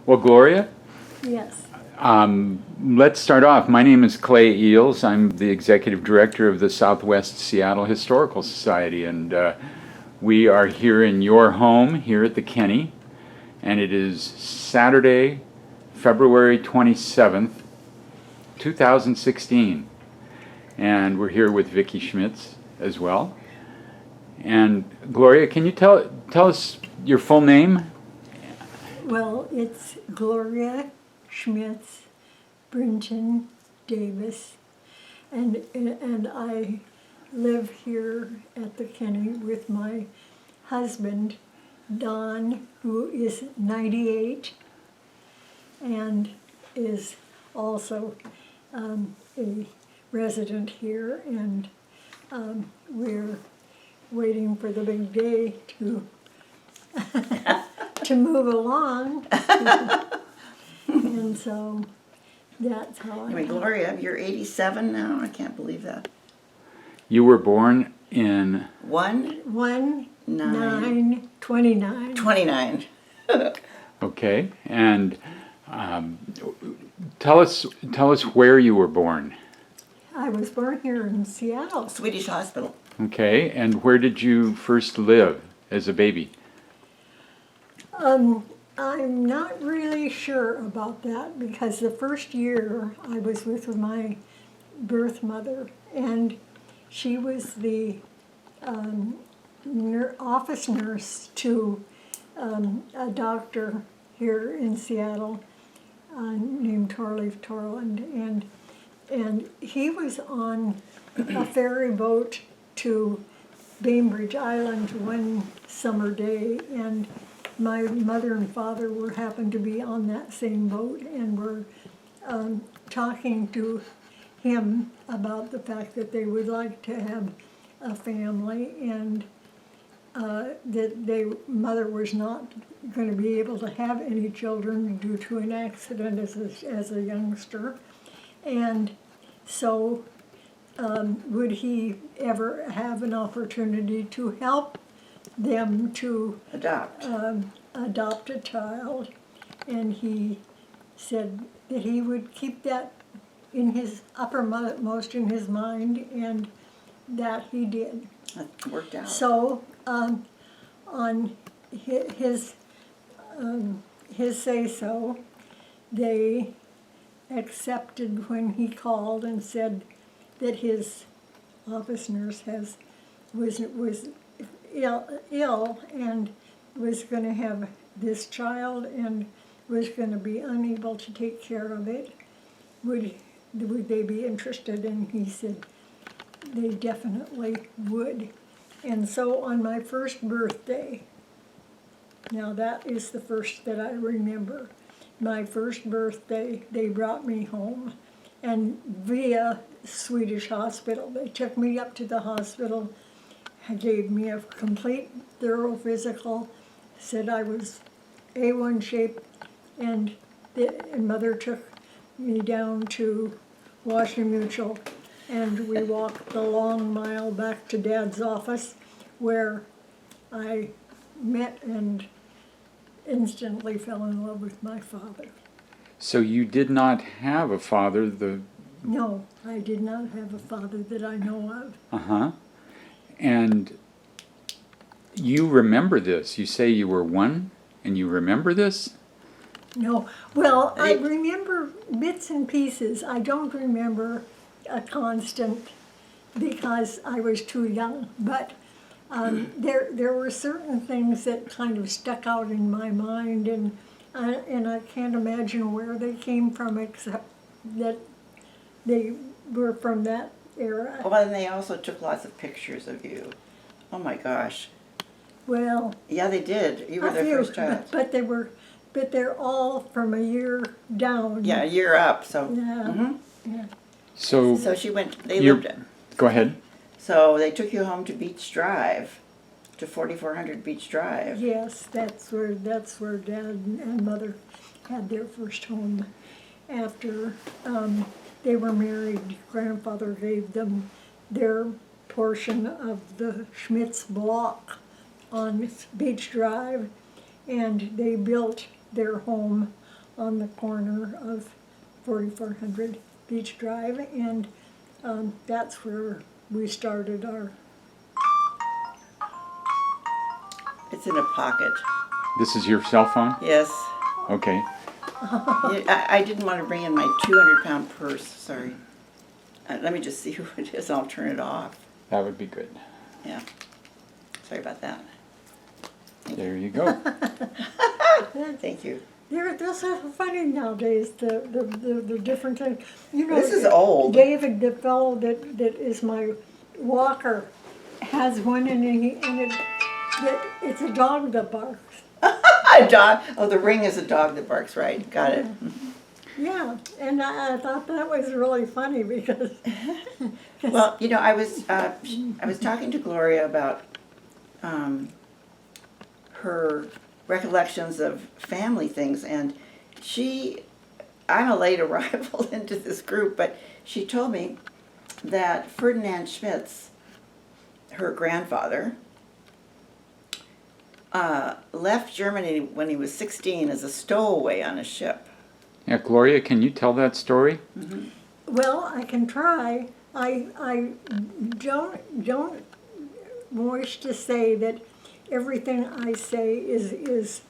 Well, Gloria, Yes. let's start off. My name is Clay Eals. I'm the executive director of the Southwest Seattle Historical Society, and we are here in your home here at the Kenney, and it is Saturday, February 27th, 2016. And we're here with Vicki Schmitz as well. And Gloria, can you tell us your full name? Well, it's Gloria Schmitz Davis, and I live here at the Kenney with my husband, Don, who is 98 and is also a resident here, and we're waiting for the big day to to move along. And so that's how I mean, Gloria, you're 87 now? I can't believe that. You were born in 29. 29. Okay, and tell us where you were born. I was born here in Seattle. Swedish hospital. Okay, and where did you first live as a baby? I'm not really sure about that because the first year I was with my birth mother, and she was the office nurse to a doctor here in Seattle named Torleif Torland, and he was on a ferry boat to Bainbridge Island one summer day, and my mother and father happened to be on that same boat and were talking to him about the fact that they would like to have a family, and that mother was not going to be able to have any children due to an accident as a youngster, and so would he ever have an opportunity to help them to adopt a child, and he said that he would keep that in his uppermost in his mind, and that he did. That worked out. So on his say-so, they accepted when he called and said that his office nurse was ill and was going to have this child and was going to be unable to take care of it. Would they be interested? And he said they definitely would. And so on my first birthday, now that is the first that I remember, my first birthday, they brought me home, and via Swedish hospital, they took me up to the hospital, gave me a complete thorough physical, said I was A1 shape, and mother took me down to Washington Mutual, and we walked the long mile back to Dad's office, where I met and instantly fell in love with my father. So you did not have a father, No, I did not have a father that I know of. Uh-huh. And you remember this. You say you were one, and you remember this? No, well, I remember bits and pieces. I don't remember a constant because I was too young, but there were certain things that kind of stuck out in my mind, and I can't imagine where they came from except that they were from that era. Oh, and they also took lots of pictures of you. Oh my gosh. Well, yeah, they did. You were their first child. But they're all from a year down. Yeah, a year up. So. Yeah. Yeah. So she went. They lived. Go ahead. So they took you home to Beach Drive, to 4400 Beach Drive. Yes, that's where Dad and Mother had their first home. After they were married, Grandfather gave them their portion of the Schmitz-Block on Beach Drive, and they built their home on the corner of 4400 Beach Drive, and that's where we started our. It's in a pocket. This is your cell phone? Yes. Okay. I didn't want to bring in my 200-pound purse, sorry. Let me just see who it is, I'll turn it off. That would be good. Yeah. Sorry about that. There you go. Thank you. They're so funny nowadays, the different things. You know, This is old. David, the fellow that is my walker, has one, and it's a dog that barks. A dog. Oh, the ring is a dog that barks, right? Got it. Yeah, and I thought that was really funny because. Well, you know, I was talking to Gloria about her recollections of family things, and I'm a late arrival into this group, but she told me that Ferdinand Schmitz, her grandfather, left Germany when he was 16 as a stowaway on a ship. Yeah, Gloria, can you tell that story? Mm-hmm. Well, I can try. I don't wish to say that everything I say is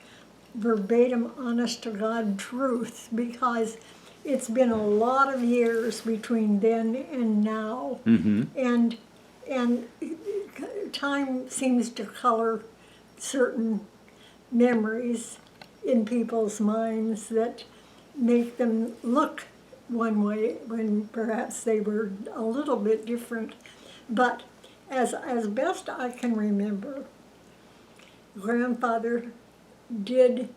verbatim, honest to God truth, because it's been a lot of years between then and now, and time seems to color certain memories in people's minds that make them look one way when perhaps they were a little bit different. But as best I can remember, grandfather did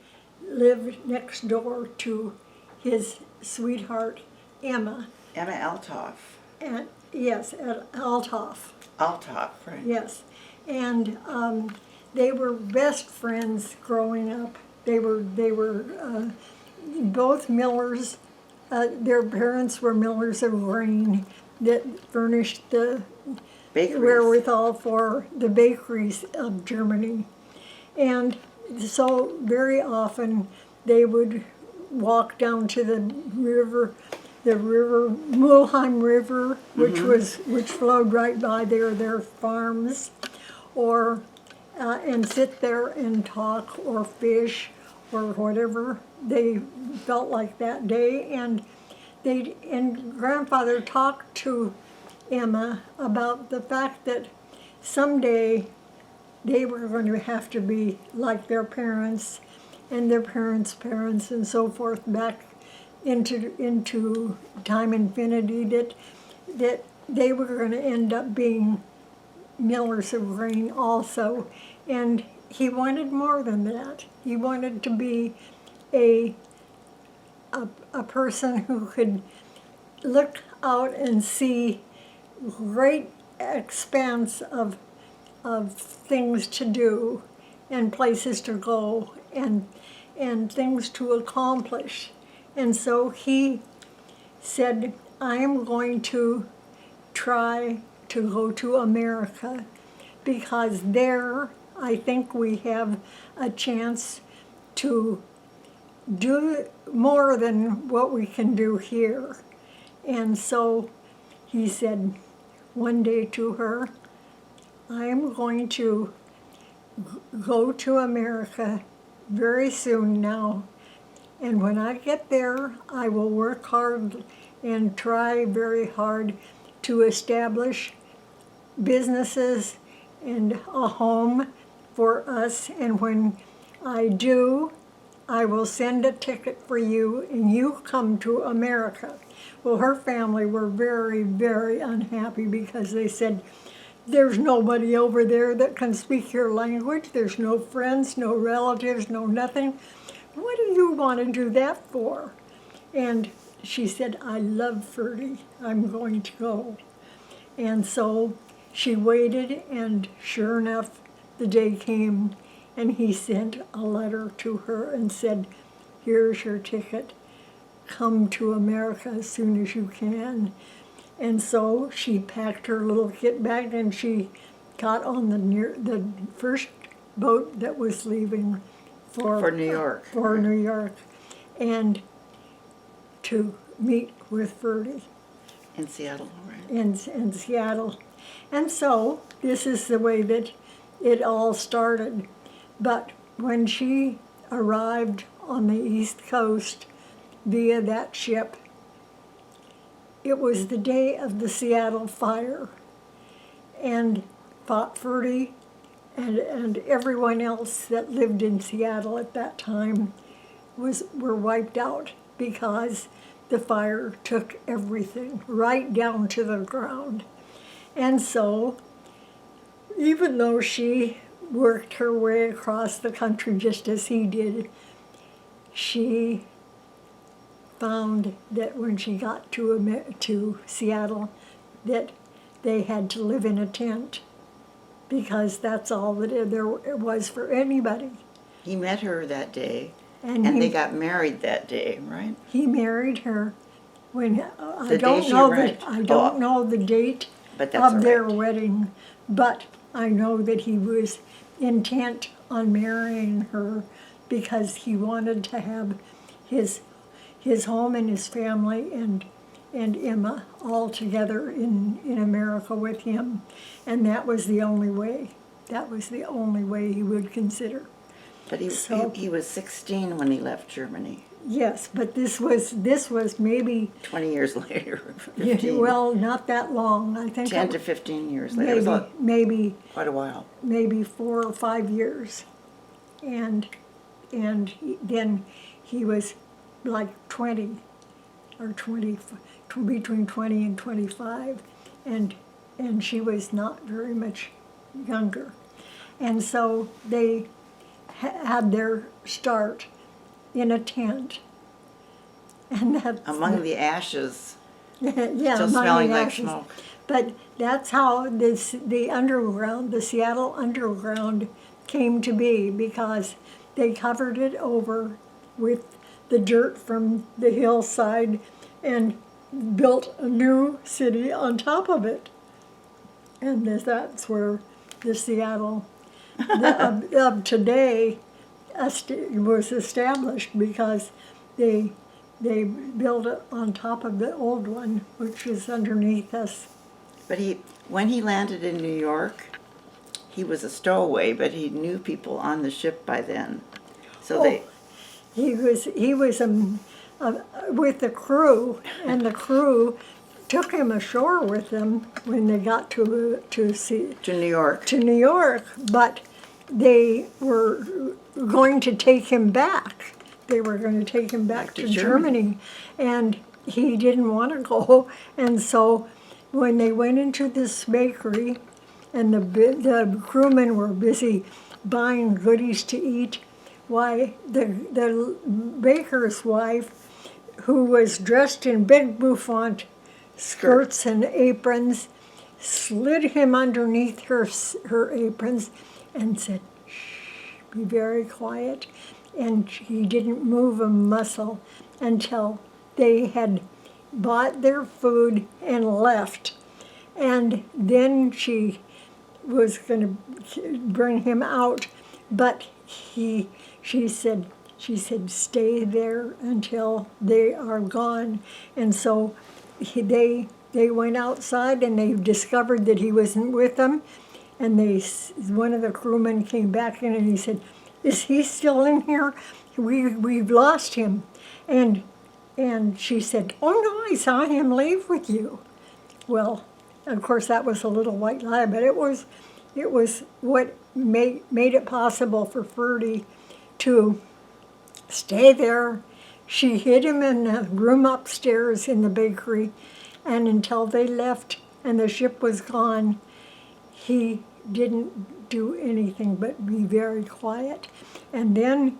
live next door to his sweetheart, Emma. Emma Altoff. And yes, at Althoff. Altoff, right. Yes. And they were best friends growing up. They were both millers. Their parents were millers of grain that furnished the Bakeries. wherewithal for the bakeries of Germany. And so very often they would walk down to the river Mulheim River, which flowed right by their farms, or and sit there and talk or fish or whatever they felt like that day. And grandfather talked to Emma about the fact that someday they were going to have to be like their parents and their parents' parents and so forth back into time infinity, that they were going to end up being millers of grain also. And he wanted more than that. He wanted to be a person who could look out and see great expanse of things to do and places to go and things to accomplish. And so he said, I am going to try to go to America, because there I think we have a chance to do more than what we can do here. And so he said one day to her, I am going to go to America very soon now, and when I get there, I will work hard and try very hard to establish businesses and a home for us. And when I do, I will send a ticket for you and you come to America. Well, her family were very, very unhappy because they said, there's nobody over there that can speak your language. There's no friends, no relatives, no nothing. What do you want to do that for? And she said, I love Ferdy. I'm going to go. And so she waited, and sure enough, the day came, and he sent a letter to her and said, here's your ticket. Come to America as soon as you can. And so she packed her little kit bag, and she got on the first boat that was leaving for New York. For New York. and to meet with Ferdy In Seattle, right? in Seattle. And so this is the way that it all started. But when she arrived on the East Coast via that ship, it was the day of the Seattle fire. And Ferdy and everyone else that lived in Seattle at that time were wiped out because the fire took everything right down to the ground. And so, even though she worked her way across the country just as he did, she found that when she got to Seattle, that they had to live in a tent because that's all that there was for anybody. He met her that day, And they got married that day, right? he married her when I The day don't she know arrived. I don't know the date But that's of their all right. wedding, but I know that he was intent on marrying her because he wanted to have his home and his family and Emma all together in America with him, and that was the only way. That was the only way he would consider. But So- he was 16 when he left Germany. Yes, but this was maybe 20 years later, 15. well, not that long. I think 10 it- to 15 years later. It was maybe quite a while. maybe 4 or 5 years, and then he was like 20 or 20, between 20 and 25, and she was not very much younger, and so they had their start in a tent, and that's Among the ashes, yeah, still among smelling the like ashes. smoke. But that's how the underground, the Seattle underground, came to be, because they covered it over with the dirt from the hillside and built a new city on top of it. And that's where the Seattle of today was established, because they built it on top of the old one, which is underneath us. But when he landed in New York, he was a stowaway, but he knew people on the ship by then. So He was with the crew, and the crew took him ashore with them when they got to New York. to New York, but they were going to take him back. They were going to take him back to Germany, and he didn't want to go. And so when they went into this bakery, and the crewmen were busy buying goodies to eat, why, the baker's wife, who was dressed in big bouffant skirts and aprons, slid him underneath her aprons and said, "Shh, be very quiet." And he didn't move a muscle until they had bought their food and left. And then she was going to bring him out, but she said, stay there until they are gone. And so they went outside, and they discovered that he wasn't with them. And one of the crewmen came back in, and he said, "Is he still in here? We've lost him." And she said, "Oh no, I saw him leave with you." Well, of course that was a little white lie, but it was what made it possible for Ferdy to stay there. She hid him in the room upstairs in the bakery, and until they left and the ship was gone, he didn't do anything but be very quiet. And then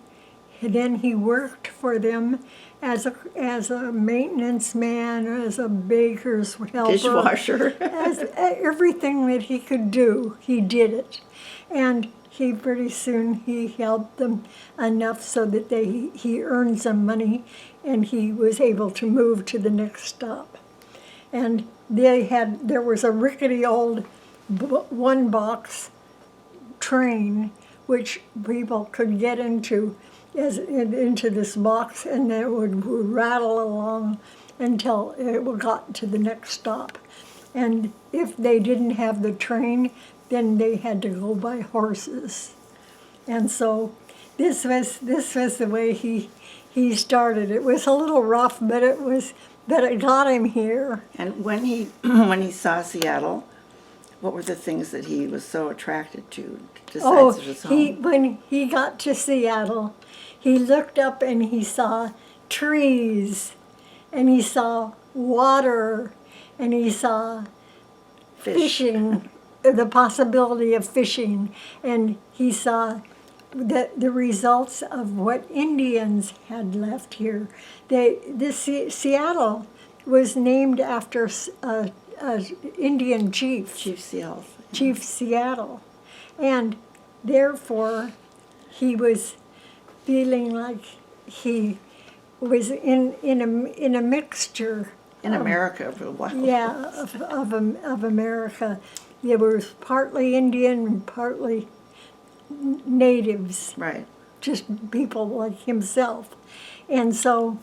he worked for them as a maintenance man, as a baker's helper, Dishwasher. as everything that he could do, he did it. And pretty soon he helped them enough so that he earned some money, and he was able to move to the next stop. And there was a rickety old one-box train which people could get into into this box, and then it would rattle along until it got to the next stop. And if they didn't have the train, then they had to go by horses. And so this was the way he started. It was a little rough, but it got him here. And when he when he saw Seattle, what were the things that he was so attracted to besides his home? When he got to Seattle, he looked up and he saw trees, and he saw water, and he saw fishing, the possibility of fishing, and he saw the results of what Indians had left here. Seattle was named after Indian chief. Chief Seals. Chief Seattle. And therefore, he was feeling like he was in a mixture. In America for a while. Yeah, of America. There was partly Indian and partly natives. Right. Just people like himself. And so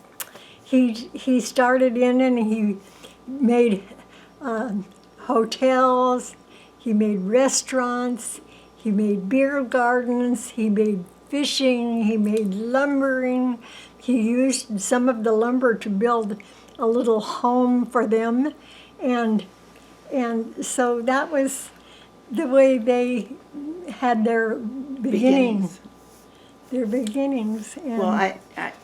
he started in and he made hotels, he made restaurants, he made beer gardens, he made fishing, he made lumbering. He used some of the lumber to build a little home for them. And so that was the way they had their beginnings. Their beginnings. And Well, I,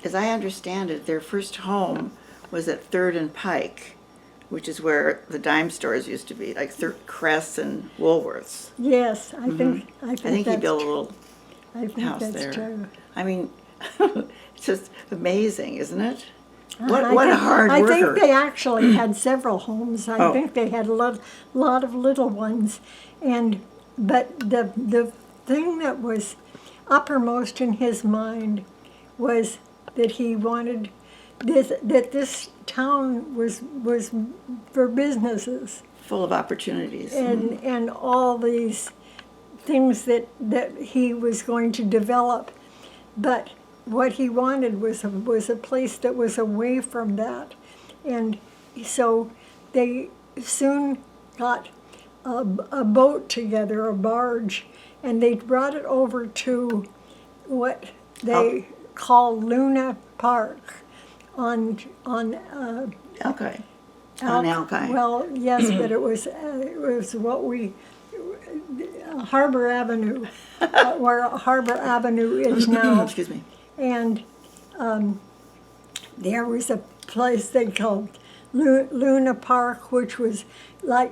as I understand it, their first home was at 3rd and Pike, which is where the dime stores used to be, like Cress and Woolworths. yes, I think I think he that's built a little I think house that's there. true. I mean, it's just amazing, isn't it? I What a think- hard I worker. think they actually had several homes. I Oh. think they had a lot of little ones, but the thing that was uppermost in his mind was that he wanted this town was for businesses Full of opportunities. and all these things that he was going to develop, but what he wanted was a place that was away from that, and so they soon got a boat together, a barge, and they brought it over to what they call Luna Park on Okay. On Alki. Well, yes, but it was what we Harbor Avenue, where Harbor Avenue is now. Excuse me. And there was a place they called Luna Park, which was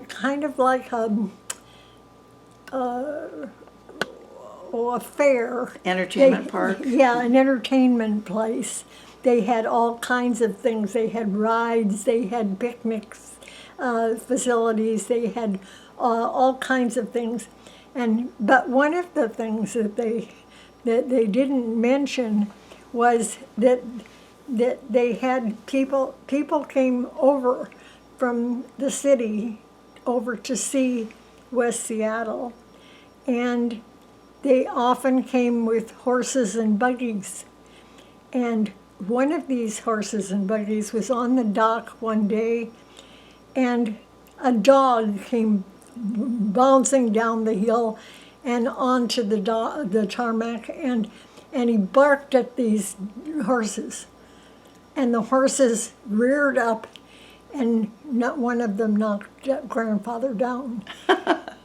kind of like a fair. Entertainment park. Yeah, an entertainment place. They had all kinds of things. They had rides, they had picnics, facilities, they had all kinds of things. But one of the things that they didn't mention was that they had people came over from the city over to see West Seattle, and they often came with horses and buggies. And one of these horses and buggies was on the dock one day, and a dog came bouncing down the hill and onto the tarmac, and he barked at these horses. And the horses reared up, and not one of them knocked grandfather down.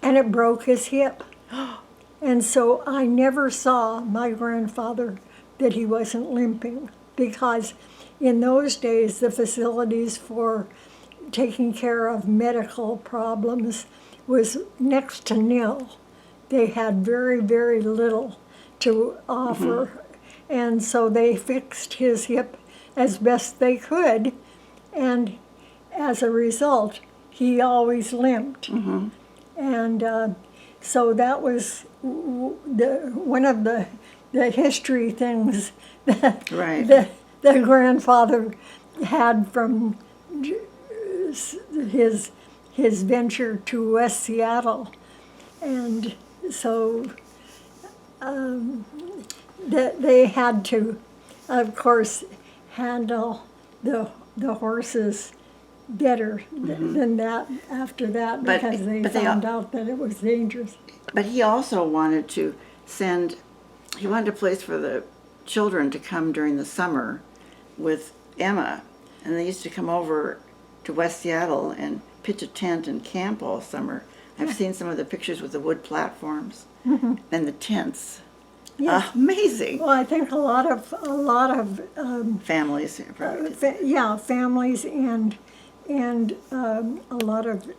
And it broke his hip. And so I never saw my grandfather that he wasn't limping, because in those days the facilities for taking care of medical problems was next to nil. They had very, very little to offer. And so they fixed his hip as best they could, and as a result, he always limped. And so that was one of the history things that Right. the grandfather had from his venture to West Seattle. And so they had to, of course, handle the horses better than that after that, But- because they but they found out that it was dangerous. But he also wanted to he wanted a place for the children to come during the summer with Emma. And they used to come over to West Seattle and pitch a tent and camp all summer. I've seen some of the pictures with the wood platforms and the tents. Yes. Amazing. Well, I think a lot of Families. Probably. families and a lot of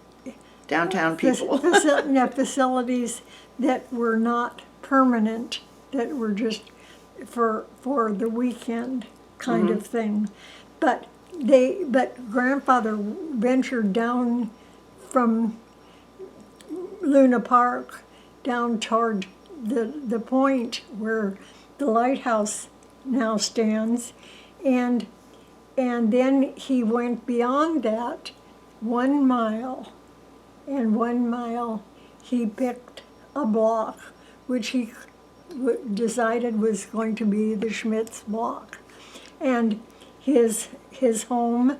Downtown people. facilities that were not permanent, that were just for the weekend kind of thing. But grandfather ventured down from Luna Park down toward the point where the lighthouse now stands, and then he went beyond that 1 mile, and 1 mile he picked a block which he decided was going to be the Schmitz-Block, and his home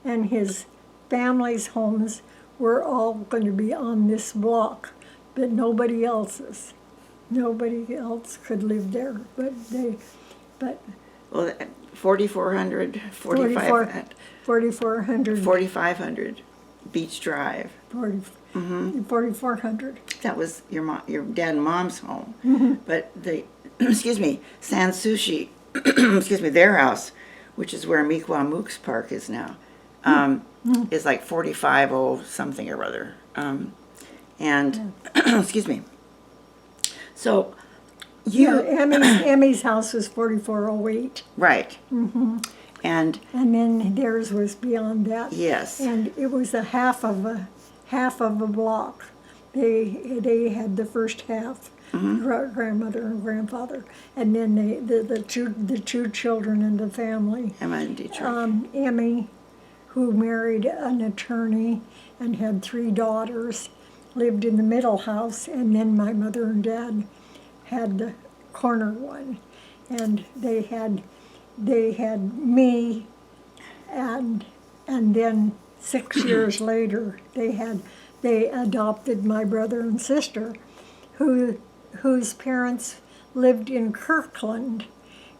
and his family's homes were all going to be on this block, but nobody else's. Nobody else could live there, but Well, 4,400, 4,500, 4,400, 4,500 Beach Drive. 4,400. That was your dad and mom's home. But the, excuse me, San Sushi, excuse me, their house, which is where Mi'kmaq Mooks Park is now, is like 45 something or other. And, excuse me. So, Emmy's house was 4,408, right. And, and then theirs was beyond that. yes. And it was a half of a block. They had the first half, grandmother and grandfather, and then the two children in the family. Emma and Detroit. Emmy, who married an attorney and had 3 daughters, lived in the middle house, and then my mother and dad had the corner one, and they had me, and then 6 years later they adopted my brother and sister, whose parents lived in Kirkland,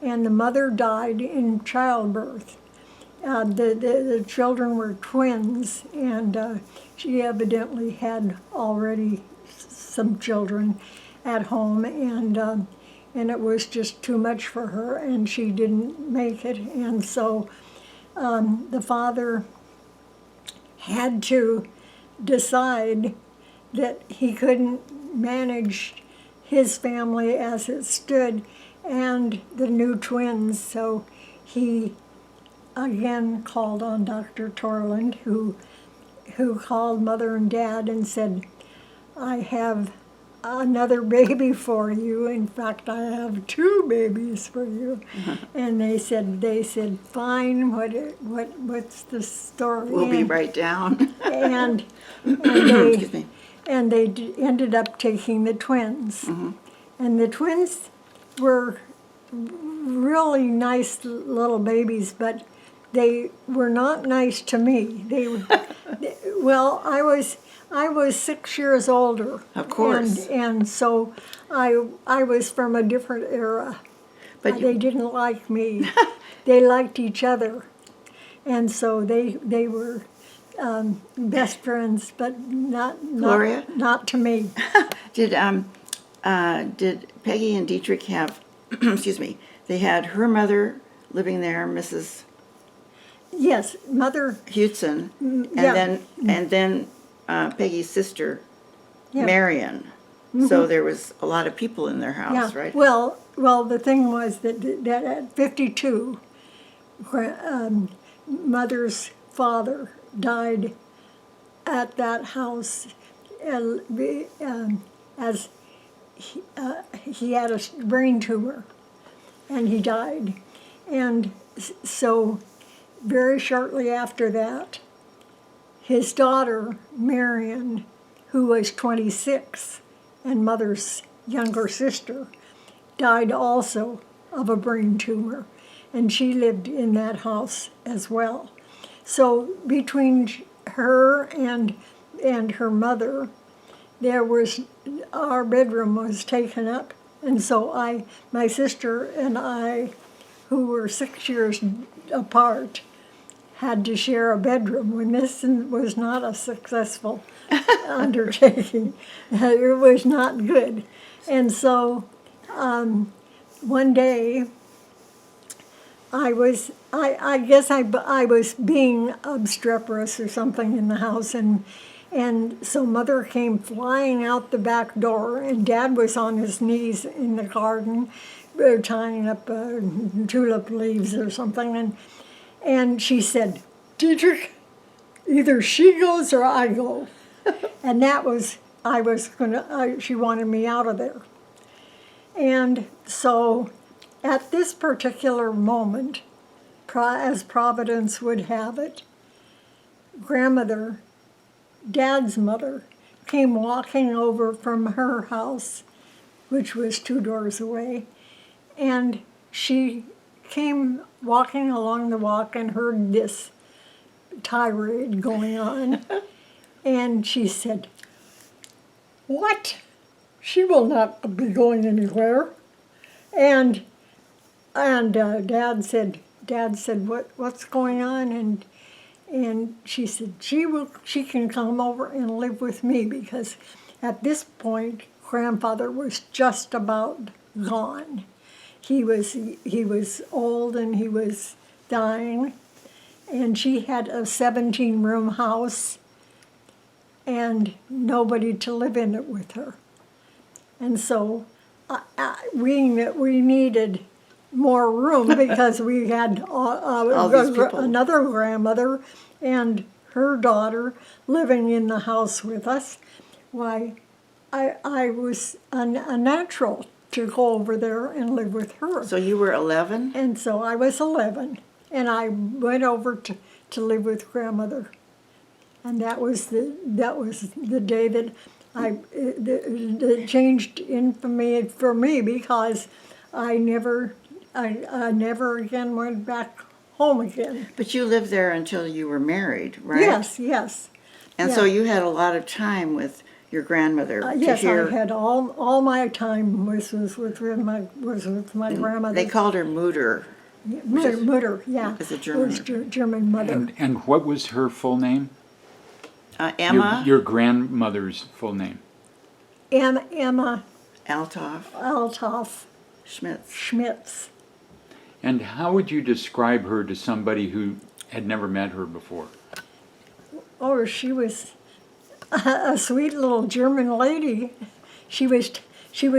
and the mother died in childbirth. The children were twins, and she evidently had already some children at home, and it was just too much for her, and she didn't make it. And so the father had to decide that he couldn't manage his family as it stood and the new twins, so he again called on Dr. Torland, who called mother and dad and said, "I have another baby for you. In fact, I have 2 babies for you." And they said, "Fine. What's the story?" We'll be right down. And Excuse me. they ended up taking the twins, and the twins were really nice little babies, but they were not nice to me. Well, I was 6 years older. Of course. And so I was from a different era. But They didn't like me. They liked each other. And so they were best friends, but Gloria? not to me. Did Peggy and Dietrich have, excuse me, they had her mother living there, Mrs. Yes, mother. Hudson, and yeah. then Peggy's sister, Yeah. Marion. So there was a lot of people in their house, right? Well, the thing was that at 52, mother's father died at that house as he had a brain tumor, and he died. And so very shortly after that, his daughter, Marion, who was 26, and mother's younger sister, died also of a brain tumor, and she lived in that house as well. So between her and her mother, our bedroom was taken up, and so my sister and I, who were 6 years apart, had to share a bedroom when this was not a successful undertaking. It was not good. And so one day I guess I was being obstreperous or something in the house, and so Mother came flying out the back door, and Dad was on his knees in the garden tying up tulip leaves or something, and she said, "Dietrich, either she goes or I go." And that was, she wanted me out of there. And so at this particular moment, as Providence would have it, grandmother, Dad's mother, came walking over from her house, which was 2 doors away, and she came walking along the walk and heard this tirade going on, and she said, "What? She will not be going anywhere." And Dad said, "What's going on?" And she said, she can come over and live with me, because at this point grandfather was just about gone. He was old and he was dying, and she had a 17-room house and nobody to live in it with her. And so we needed more room because we had All these people. another grandmother and her daughter living in the house with us. Why, I was a natural to go over there and live with her. So you were 11? And so I was 11, and I went over to live with grandmother. And that was the day that that changed infamy for me, because I never again went back home again. But you lived there until you were married, right? Yes. And so you had a lot of time with your grandmother. Yes, I had all my time was with my grandmother. They called her Mutter. Mutter, yeah. It's a German. It was German mother. And what was her full name? Emma Your grandmother's full name. Emma Althoff Schmitz. And how would you describe her to somebody who had never met her before? Oh, she was a sweet little German lady. She was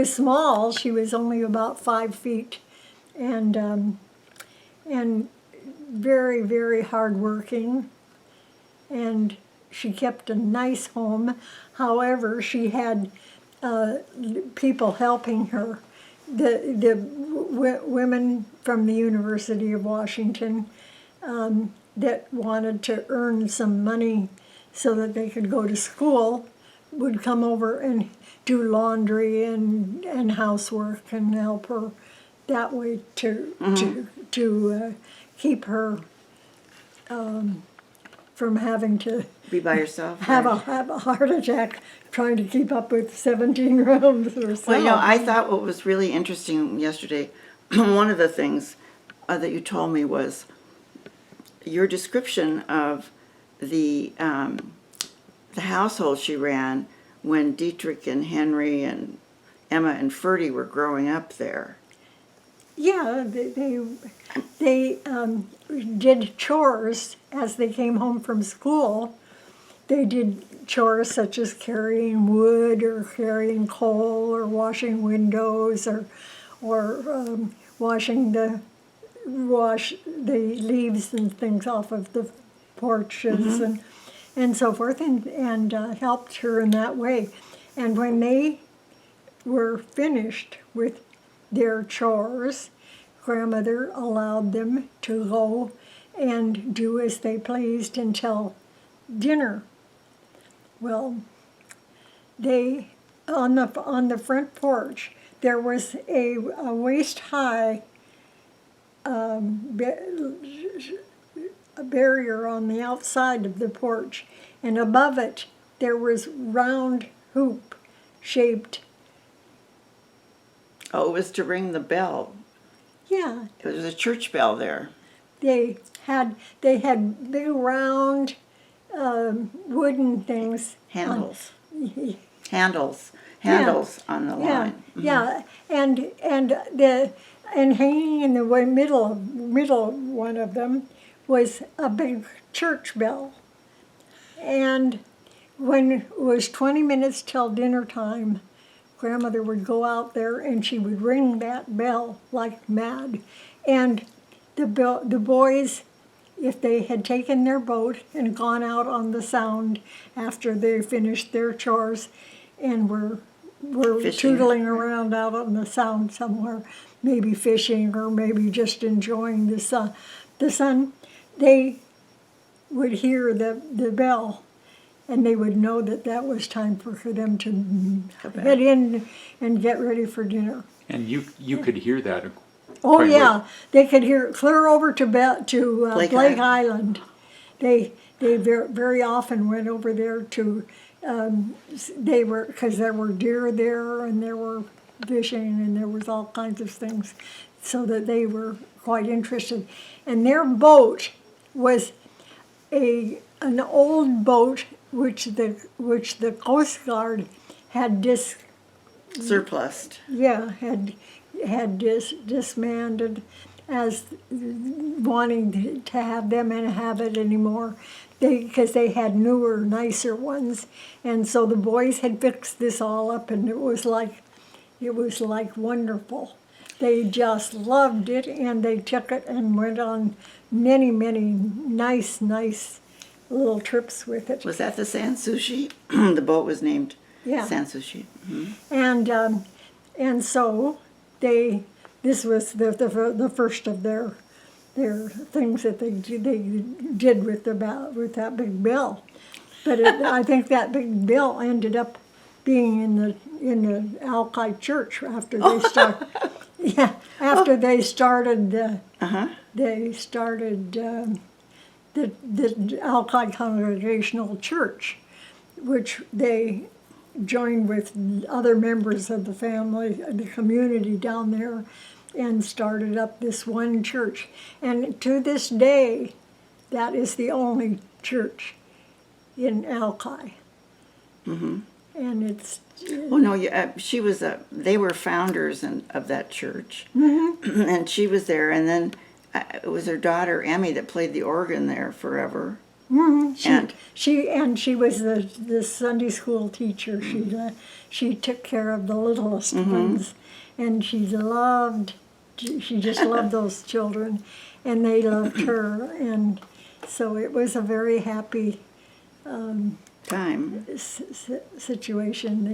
small. She was only about 5 feet, and very, very hardworking. And she kept a nice home. However, she had people helping her. The women from the University of Washington that wanted to earn some money so that they could go to school would come over and do laundry and housework and help her that way to keep her from having to be by yourself. have a heart attack trying to keep up with 17 rooms herself. Well, I thought what was really interesting yesterday, one of the things that you told me was your description of the household she ran when Dietrich and Henry and Emma and Ferdy were growing up there. Yeah, they did chores as they came home from school. They did chores such as carrying wood or carrying coal or washing windows or washing the leaves and things off of the porches and so forth, and helped her in that way. And when they were finished with their chores, grandmother allowed them to go and do as they pleased until dinner. Well, they on the front porch there was a waist-high a barrier on the outside of the porch, and above it there was round hoop shaped. Oh, it was to ring the bell. Yeah, It was a church bell there. they had big round wooden things. Handles. On, Handles on the yeah, line. yeah, and hanging in the middle one of them was a big church bell. And when it was 20 minutes till dinner time, Grandmother would go out there and she would ring that bell like mad. And the boys, if they had taken their boat and gone out on the Sound after they finished their chores and were Fishing. tootling around out on the Sound somewhere, maybe fishing or maybe just enjoying the sun, they would hear the bell, and they would know that was time for them to head in and get ready for dinner. And you could hear that. Oh quite yeah, they could hear it clear over to Blake Blake Island. They very often went over there to. Because there were deer there, and there were fishing, and there was all kinds of things, so that they were quite interested. And their boat was an old boat which the Coast Guard had Surplused. dismantled as wanting to have them inhabit anymore, because they had newer, nicer ones, and so the boys had fixed this all up, and it was like wonderful. They just loved it, and they took it and went on many nice little trips with it. Was that the Sanssouci? The boat was named Yeah. Sanssouci. And so this was the first of their things that they did with that big bell. But I think that big bell ended up being in the Alki church after they started. Yeah, after they started the Alki Congregational Church, which they joined with other members of the family, the community down there, and started up this one church. And to this day, that is the only church in Alki. Mm-hmm. And it's... Oh no, she was they were founders of that church, and she was there. And then it was her daughter Emmy that played the organ there forever. She was the Sunday school teacher. She took care of the littlest ones, and she just loved those children, and they loved her, and so it was a very happy time situation.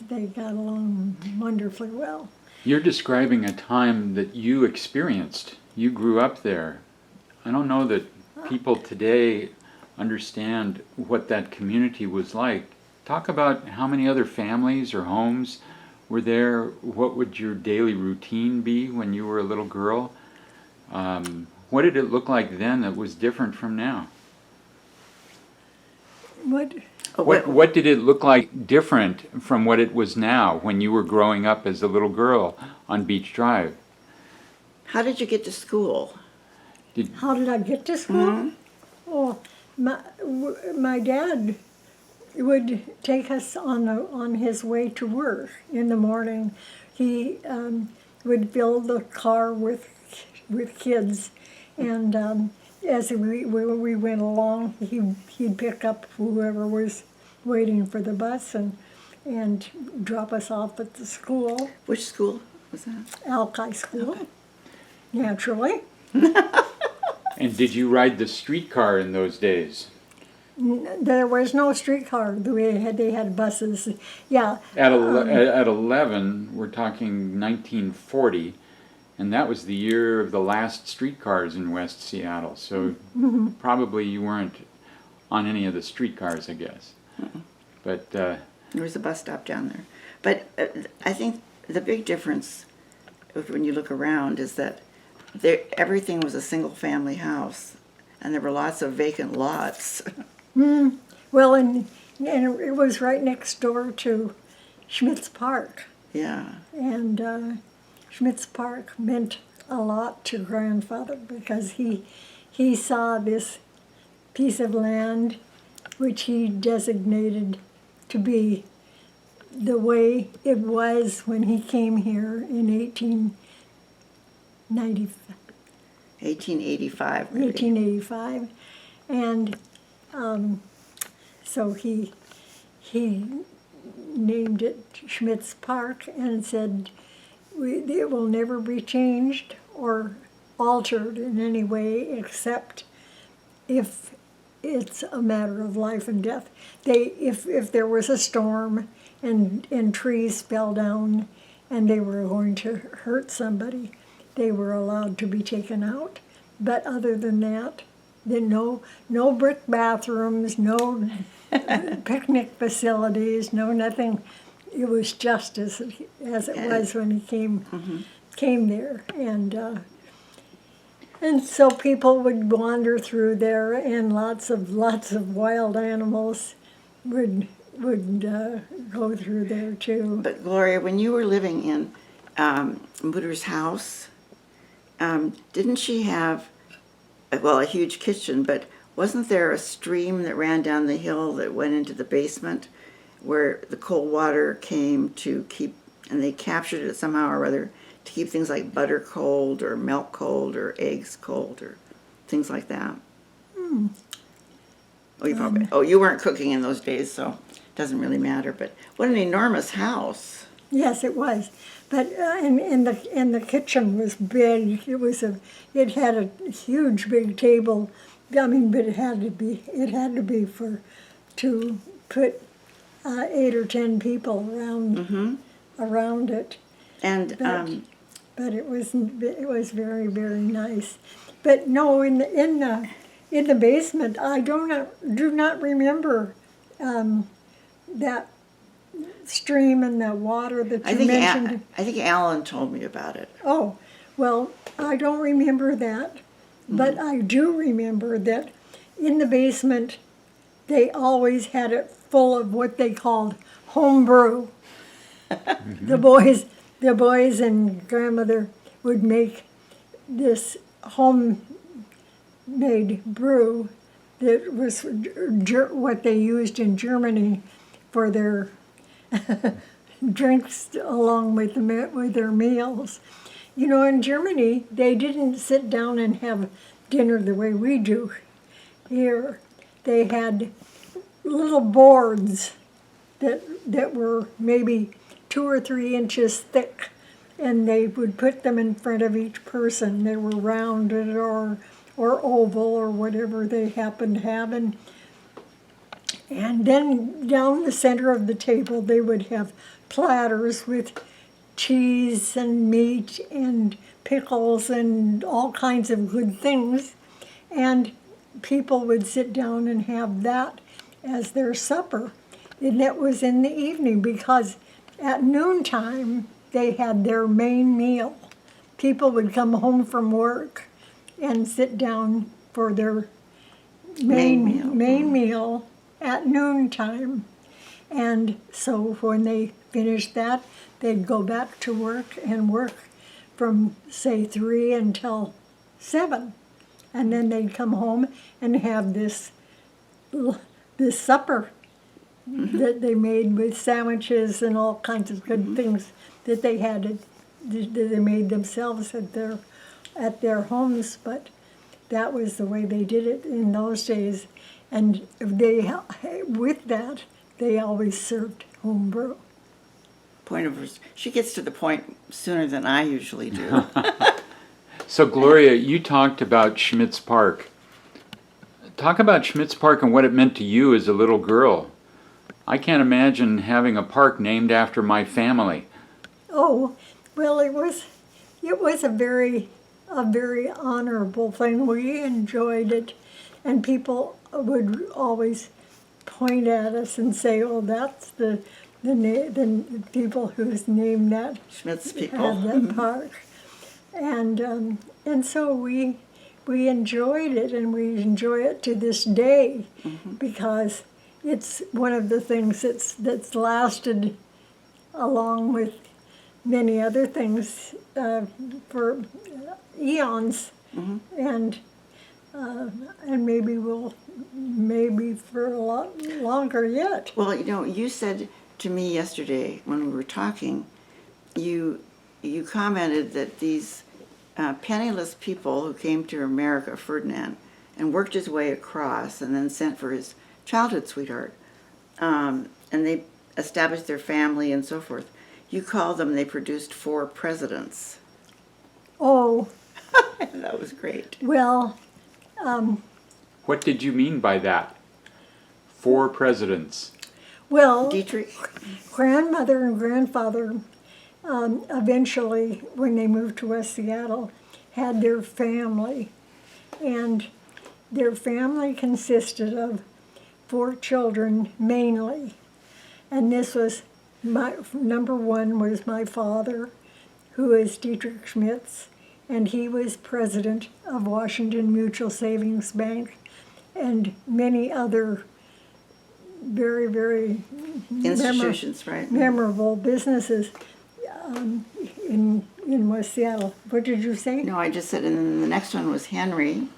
They got along wonderfully well. You're describing a time that you experienced. You grew up there. I don't know that people today understand what that community was like. Talk about how many other families or homes were there. What would your daily routine be when you were a little girl? What did it look like then that was different from now? What did it look like different from what it was now when you were growing up as a little girl on Beach Drive? How did you get to school? How did I get to school? Oh, my dad would take us on his way to work in the morning. He would fill the car with kids, and as we went along, he'd pick up whoever was waiting for the bus and drop us off at the school. Which school was that? Alki School, naturally. And did you ride the streetcar in those days? There was no streetcar. They had buses. Yeah. At 11, we're talking 1940, and that was the year of the last streetcars in West Seattle. So probably you weren't on any of the streetcars, I guess. But there was a bus stop down there. But I think the big difference when you look around is that everything was a single-family house, and there were lots of vacant lots. Well, and it was right next door to Schmitz Park. Yeah. And Schmitz Park meant a lot to grandfather because he saw this piece of land which he designated to be the way it was when he came here in 1885. Maybe. 1885. And so he named it Schmitz Park and said it will never be changed or altered in any way except if it's a matter of life and death. If there was a storm and trees fell down and they were going to hurt somebody, they were allowed to be taken out. But other than that, then no brick bathrooms, no picnic facilities, no nothing. It was just as it was when he came there, and so people would wander through there, and lots of wild animals would go through there too. But Gloria, when you were living in Mutter's house, didn't she have, a huge kitchen, but wasn't there a stream that ran down the hill that went into the basement where the cold water came to keep, and they captured it somehow or other to keep things like butter cold or milk cold or eggs cold or things like that? Oh, you weren't cooking in those days, so it doesn't really matter, but what an enormous house. Yes, it was. But and the kitchen was big. It had a huge big table. I mean, but it had to be to put 8 or 10 people around it. And But it was very, very nice. But no, in the basement, I do not remember that stream and the water that you mentioned. I think Alan told me about it. Oh, well, I don't remember that, but I do remember that in the basement they always had it full of what they called home brew. The boys and grandmother would make this homemade brew that was what they used in Germany for their drinks along with their meals. You know, in Germany, they didn't sit down and have dinner the way we do here. They had little boards that were maybe 2 or 3 inches thick, and they would put them in front of each person. They were rounded or oval or whatever they happened to have, and then down the center of the table they would have platters with cheese and meat and pickles and all kinds of good things, and people would sit down and have that as their supper. And that was in the evening, because at noontime they had their main meal. People would come home from work and sit down for their main meal at noontime. And so when they finished that, they'd go back to work and work from, say, 3 until 7. And then they'd come home and have this supper that they made with sandwiches and all kinds of good things that they made themselves at their homes. But that was the way they did it in those days. And with that, they always served home brew. She gets to the point sooner than I usually do. So Gloria, you talked about Schmitz Park. Talk about Schmitz Park and what it meant to you as a little girl. I can't imagine having a park named after my family. Oh, well, it was a very honorable thing. We enjoyed it, and people would always point at us and say, "Oh, that's the the people whose name that Schmitz people. had that park, and so we enjoyed it, and we enjoy it to this day, because it's one of the things that's lasted along with many other things for eons, and maybe for a lot longer yet. Well, you said to me yesterday when we were talking, you commented that these penniless people who came to America, Ferdinand, and worked his way across and then sent for his childhood sweetheart, and they established their family and so forth. You call them, they produced 4 presidents. Oh, That was great. well, What did you mean by that? 4 presidents. well, Dietrich? grandmother and grandfather eventually, when they moved to West Seattle, had their family. And their family consisted of 4 children mainly. And this was number 1 was my father, who is Dietrich Schmitz, and he was president of Washington Mutual Savings Bank and many other very, very Institutions, right? memorable businesses in West Seattle. What did you say? No, I just said, and then the next one was Henry.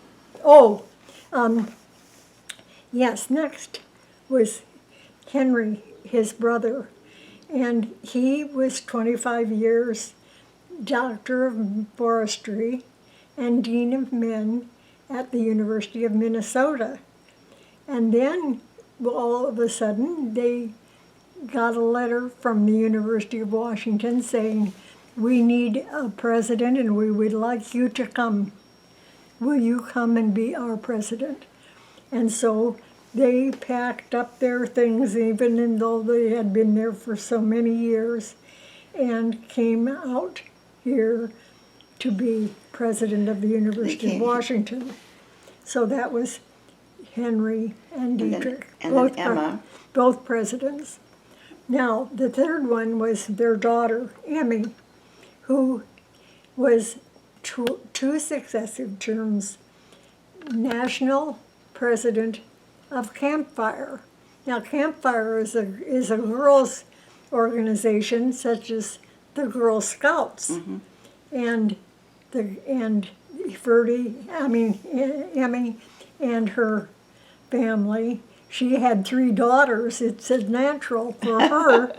Oh, yes, next was Henry, his brother, and he was 25 years doctor of forestry and dean of men at the University of Minnesota. And then all of a sudden they got a letter from the University of Washington saying, "We need a president and we would like you to come. Will you come and be our president?" And so they packed up their things, even though they had been there for so many years, and came out here to be president of the University of Washington. So that was Henry and Dietrich, And then Emma. both presidents. Now, the third one was their daughter, Emmy, who was 2 successive terms national president of Campfire. Now, Campfire is a girls' organization, such as the Girl Scouts, and Emmy and her family. She had 3 daughters. It's natural for her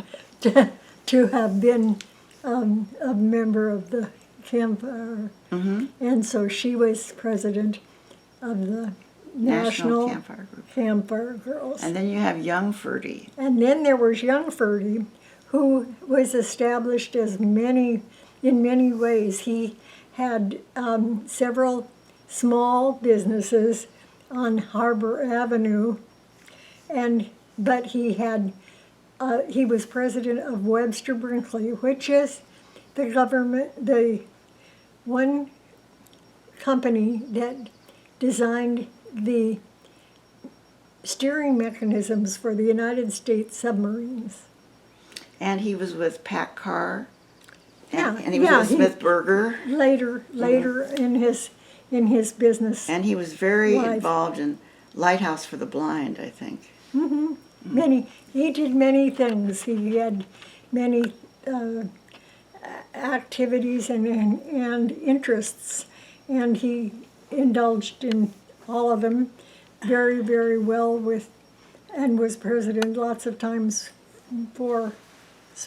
to have been a member of the Campfire, and so she was president of the National Campfire Group. Campfire Girls. And then you have young Ferdy. And then there was young Ferdy, who was established in many ways. He had several small businesses on Harbor Avenue, but he was president of Webster Brinkley, which is the one company that designed the steering mechanisms for the United States submarines. And he was with Pat Carr. Yeah, And he was with Smith Burger. Later in his business. And he was very life. involved in Lighthouse for the Blind, I think. He did many things. He had many activities and interests, and he indulged in all of them very, very well and was president lots of times for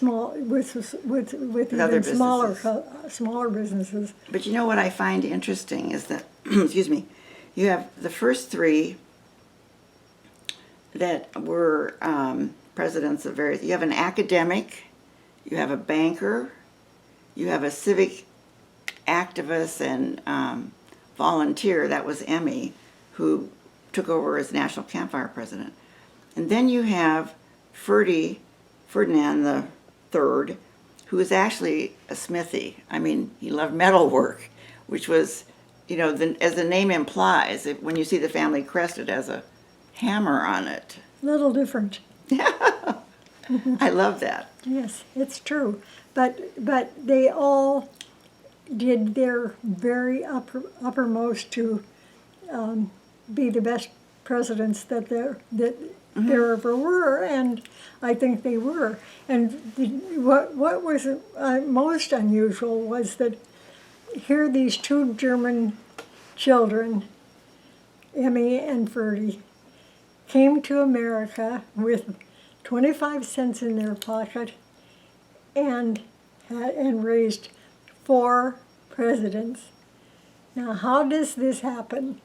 with other even businesses. smaller businesses. But you know what I find interesting is that, excuse me, you have the first 3 that were presidents of various. You have an academic, you have a banker, you have a civic activist and volunteer. That was Emmy, who took over as National Campfire president. And then you have Ferdinand the Third, who was actually a smithy. I mean, he loved metalwork, which was, as the name implies, when you see the family crest, it has a hammer on it. Little different. I love that. Yes, it's true. But they all did their very uppermost to be the best presidents that there ever were, and I think they were. And what was most unusual was that here these two German children, Emmy and Ferdy, came to America with 25 cents in their pocket and raised 4 presidents. Now, how does this happen?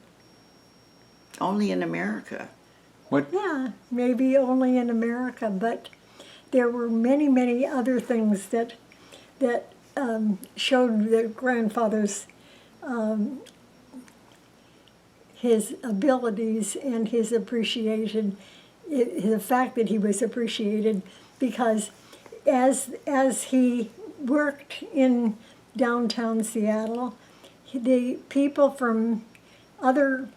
Only in America. What? Yeah, maybe only in America, but there were many, many other things that showed that grandfather's his abilities and his appreciation, the fact that he was appreciated, because as he worked in downtown Seattle, the people from other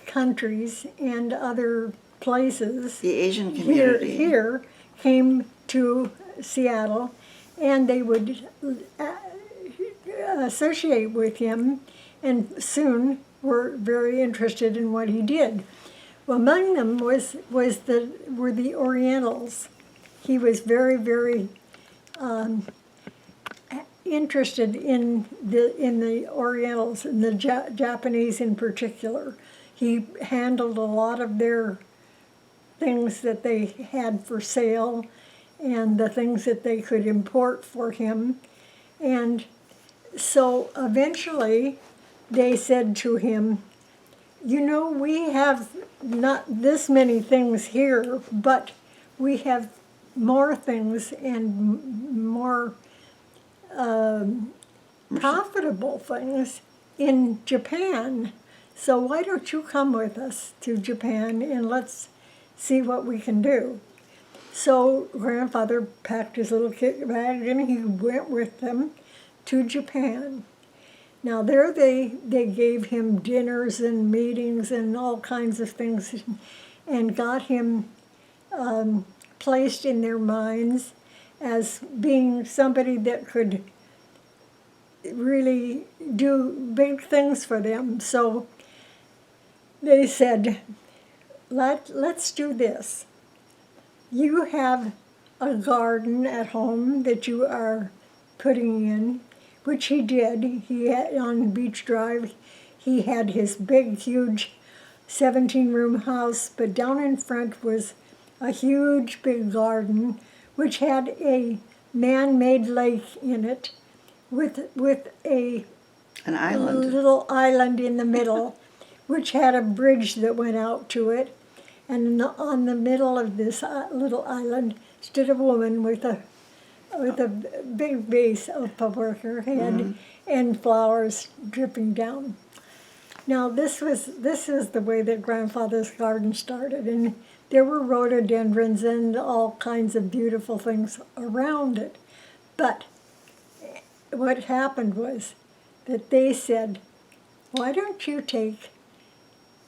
countries and other places, The Asian community. here came to Seattle, and they would associate with him, and soon were very interested in what he did. Well, among them were the Orientals. He was very, very interested in the Orientals, and the Japanese in particular. He handled a lot of their things that they had for sale and the things that they could import for him. And so eventually they said to him, you know, we have not this many things here, but we have more things and more profitable things in Japan. So why don't you come with us to Japan and let's see what we can do. So grandfather packed his little kit bag and he went with them to Japan. Now there they gave him dinners and meetings and all kinds of things and got him placed in their minds as being somebody that could really do big things for them. So they said, let's do this. You have a garden at home that you are putting in, which he did. He had, on Beach Drive, he had his big, huge 17-room house, but down in front was a huge, big garden, which had a man-made lake in it with An island. little island in the middle, which had a bridge that went out to it. And on the middle of this little island stood a woman with a big vase over her head and flowers dripping down. Now this is the way that grandfather's garden started, and there were rhododendrons and all kinds of beautiful things around it. But what happened was that they said, why don't you take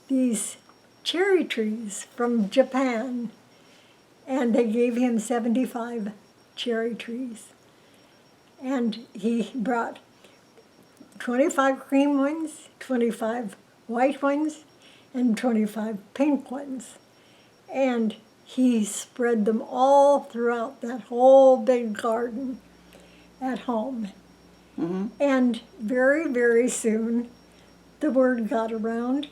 these cherry trees from Japan? And they gave him 75 cherry trees. And he brought 25 cream ones, 25 white ones, and 25 pink ones. And he spread them all throughout that whole big garden at home. Mm-hmm. And very, very soon, the word got around,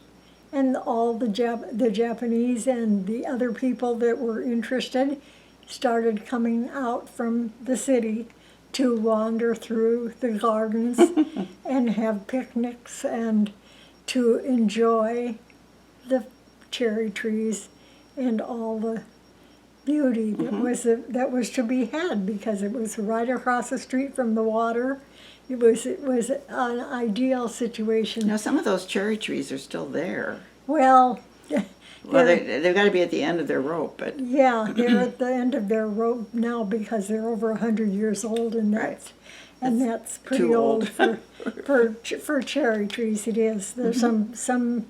and all the Japanese and the other people that were interested started coming out from the city to wander through the gardens and have picnics and to enjoy the cherry trees and all the beauty that was to be had, because it was right across the street from the water. It was an ideal situation. Now, some of those cherry trees are still there. Well, they've got to be at the end of their rope, but yeah, they're at the end of their rope now because they're over 100 years old, and that's pretty too old for cherry trees. It is. There's some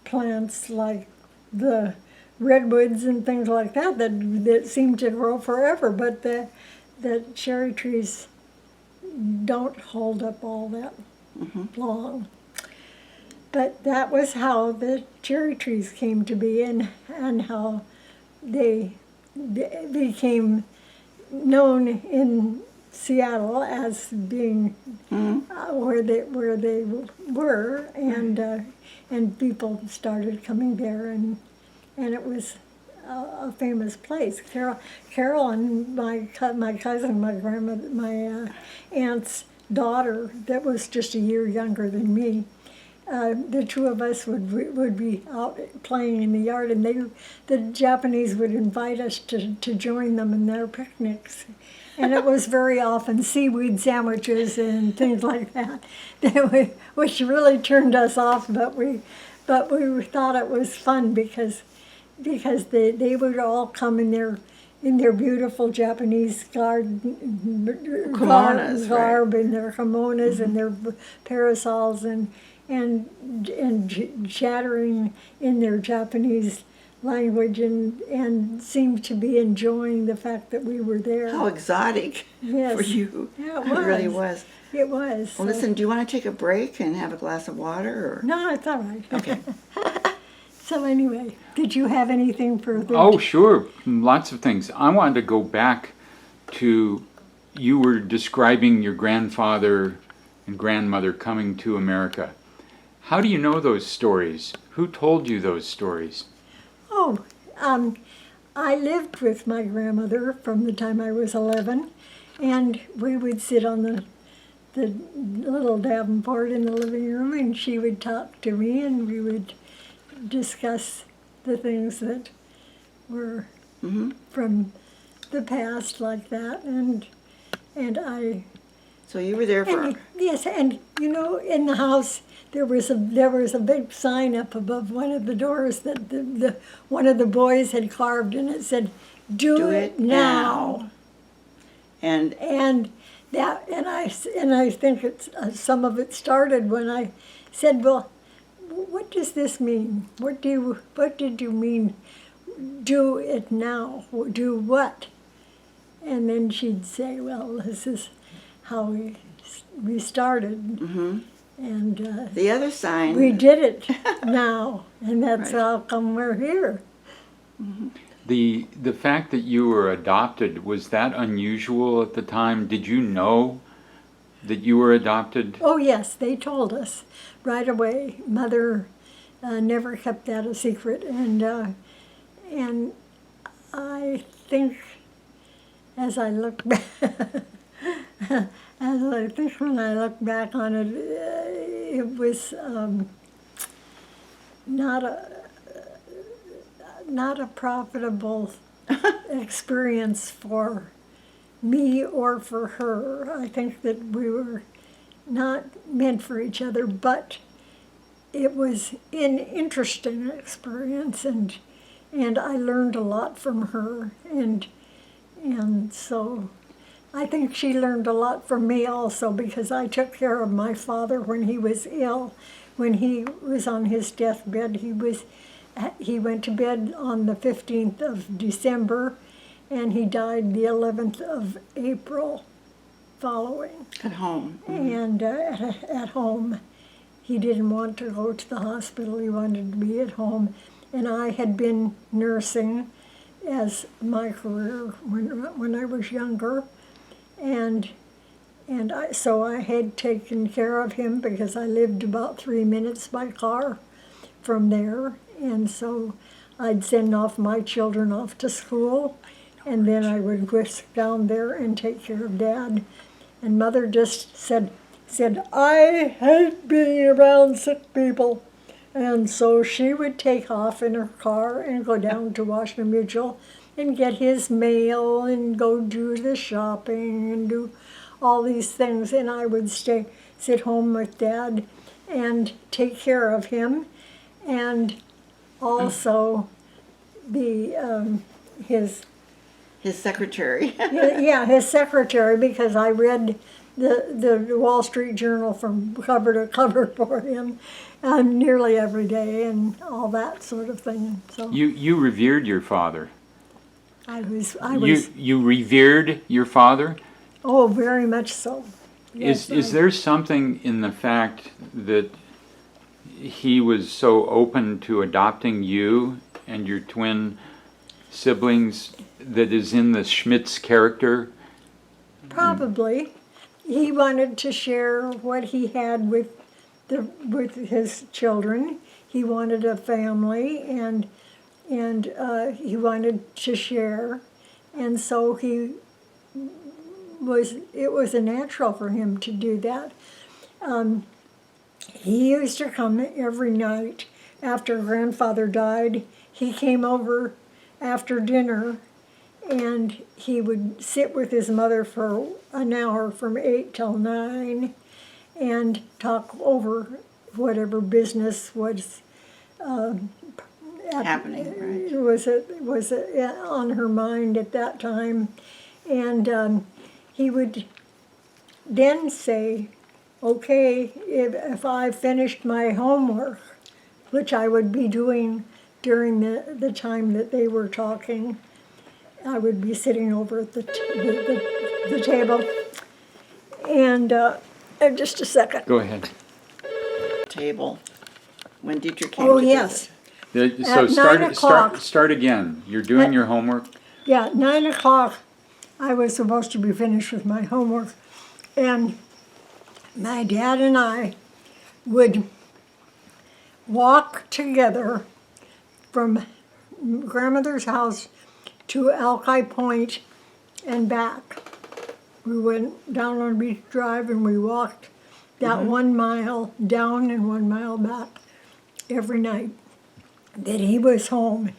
plants like the redwoods and things like that that seem to grow forever, but the cherry trees don't hold up all that long. But that was how the cherry trees came to be, and how they became known in Seattle as being where they were, and people started coming there, and it was a famous place. Carol and my cousin, my grandmother, my aunt's daughter, that was just a year younger than me. The two of us would be out playing in the yard, and the Japanese would invite us to join them in their picnics. And it was very often seaweed sandwiches and things like that, which really turned us off. But we thought it was fun because they would all come in their beautiful Japanese garb, and their kimonos and their parasols and chattering in their Japanese language and seemed to be enjoying the fact that we were there. How exotic for you. Yeah, it was. It really was. It was. Well, listen, do you want to take a break and have a glass of water? Or? No, it's all right. Okay. So anyway, did you have anything further? Oh, sure. Lots of things. I wanted to go back to, you were describing your grandfather and grandmother coming to America. How do you know those stories? Who told you those stories? Oh, I lived with my grandmother from the time I was 11, and we would sit on the little davenport in the living room, and she would talk to me, and we would discuss the things that were from the past like that, and I. So you were there for. Yes, and you know, in the house there was a big sign up above one of the doors that one of the boys had carved, and it said, "Do it now." And I think it's some of it started when I said, "Well, what does this mean? What did you mean? Do it now? Do what?" And then she'd say, "Well, this is how we started." And the other sign. We did it now, and that's how come we're here. The fact that you were adopted, was that unusual at the time? Did you know that you were adopted? Oh yes, they told us right away. Mother never kept that a secret, and I think as I look back. When I look back on it, it was not a profitable experience for me or for her. I think that we were not meant for each other, but it was an interesting experience, and I learned a lot from her, and so. I think she learned a lot from me also, because I took care of my father when he was ill. When he was on his deathbed, he went to bed on the 15th of December, and he died the 11th of April following. At home. And at home. He didn't want to go to the hospital. He wanted to be at home. And I had been nursing as my career when I was younger. So I had taken care of him because I lived about 3 minutes by car from there, and so I'd send off my children off to school, and then I would whisk down there and take care of Dad. And Mother just said, "I hate being around sick people." And so she would take off in her car and go down to Washington Mutual and get his mail and go do the shopping and do all these things. And I would sit home with Dad and take care of him, and also be his secretary. his secretary, because I read the Wall Street Journal from cover to cover for him, nearly every day, and all that sort of thing. So You revered your father. I was. You revered your father? Oh, very much so. Yes, Is there something in the fact that he was so open to adopting you and your twin siblings that is in the Schmitz character? Probably. He wanted to share what he had with his children. He wanted a family, and he wanted to share, and so it was a natural for him to do that. He used to come every night after grandfather died. He came over after dinner, and he would sit with his mother for an hour from 8 till 9 and talk over whatever business was Happening, right. was on her mind at that time. And he would then say, okay, if I finished my homework, which I would be doing during the time that they were talking, I would be sitting over at the table. And just a second. Go ahead. Table. When Dietrich came Oh, to yes. visit. So At 9 o'clock. start again. You're doing your homework? Yeah, 9 o'clock, I was supposed to be finished with my homework. And my dad and I would walk together from grandmother's house to Alki Point and back. We went down on Beach Drive and we walked that 1 mile down and 1 mile back every night that he was home.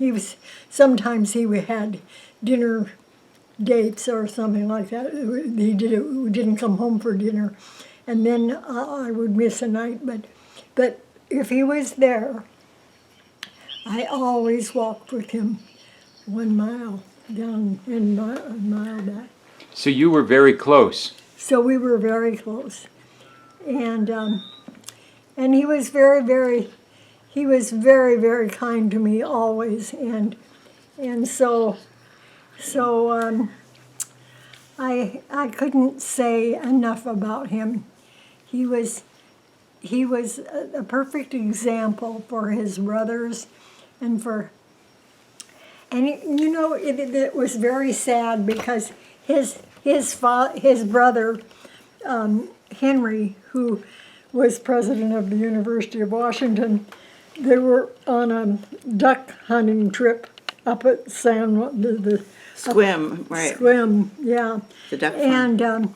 Sometimes he had dinner dates or something like that. We didn't come home for dinner, and then I would miss a night. But if he was there, I always walked with him 1 mile down and a mile back. So you were very close. So we were very close, and he was very, very kind to me always, and so I couldn't say enough about him. He was a perfect example for his brothers, and it was very sad because his brother Henry, who was president of the University of Washington, they were on a duck hunting trip up at the Squim, right. Squim, yeah. The duck farm.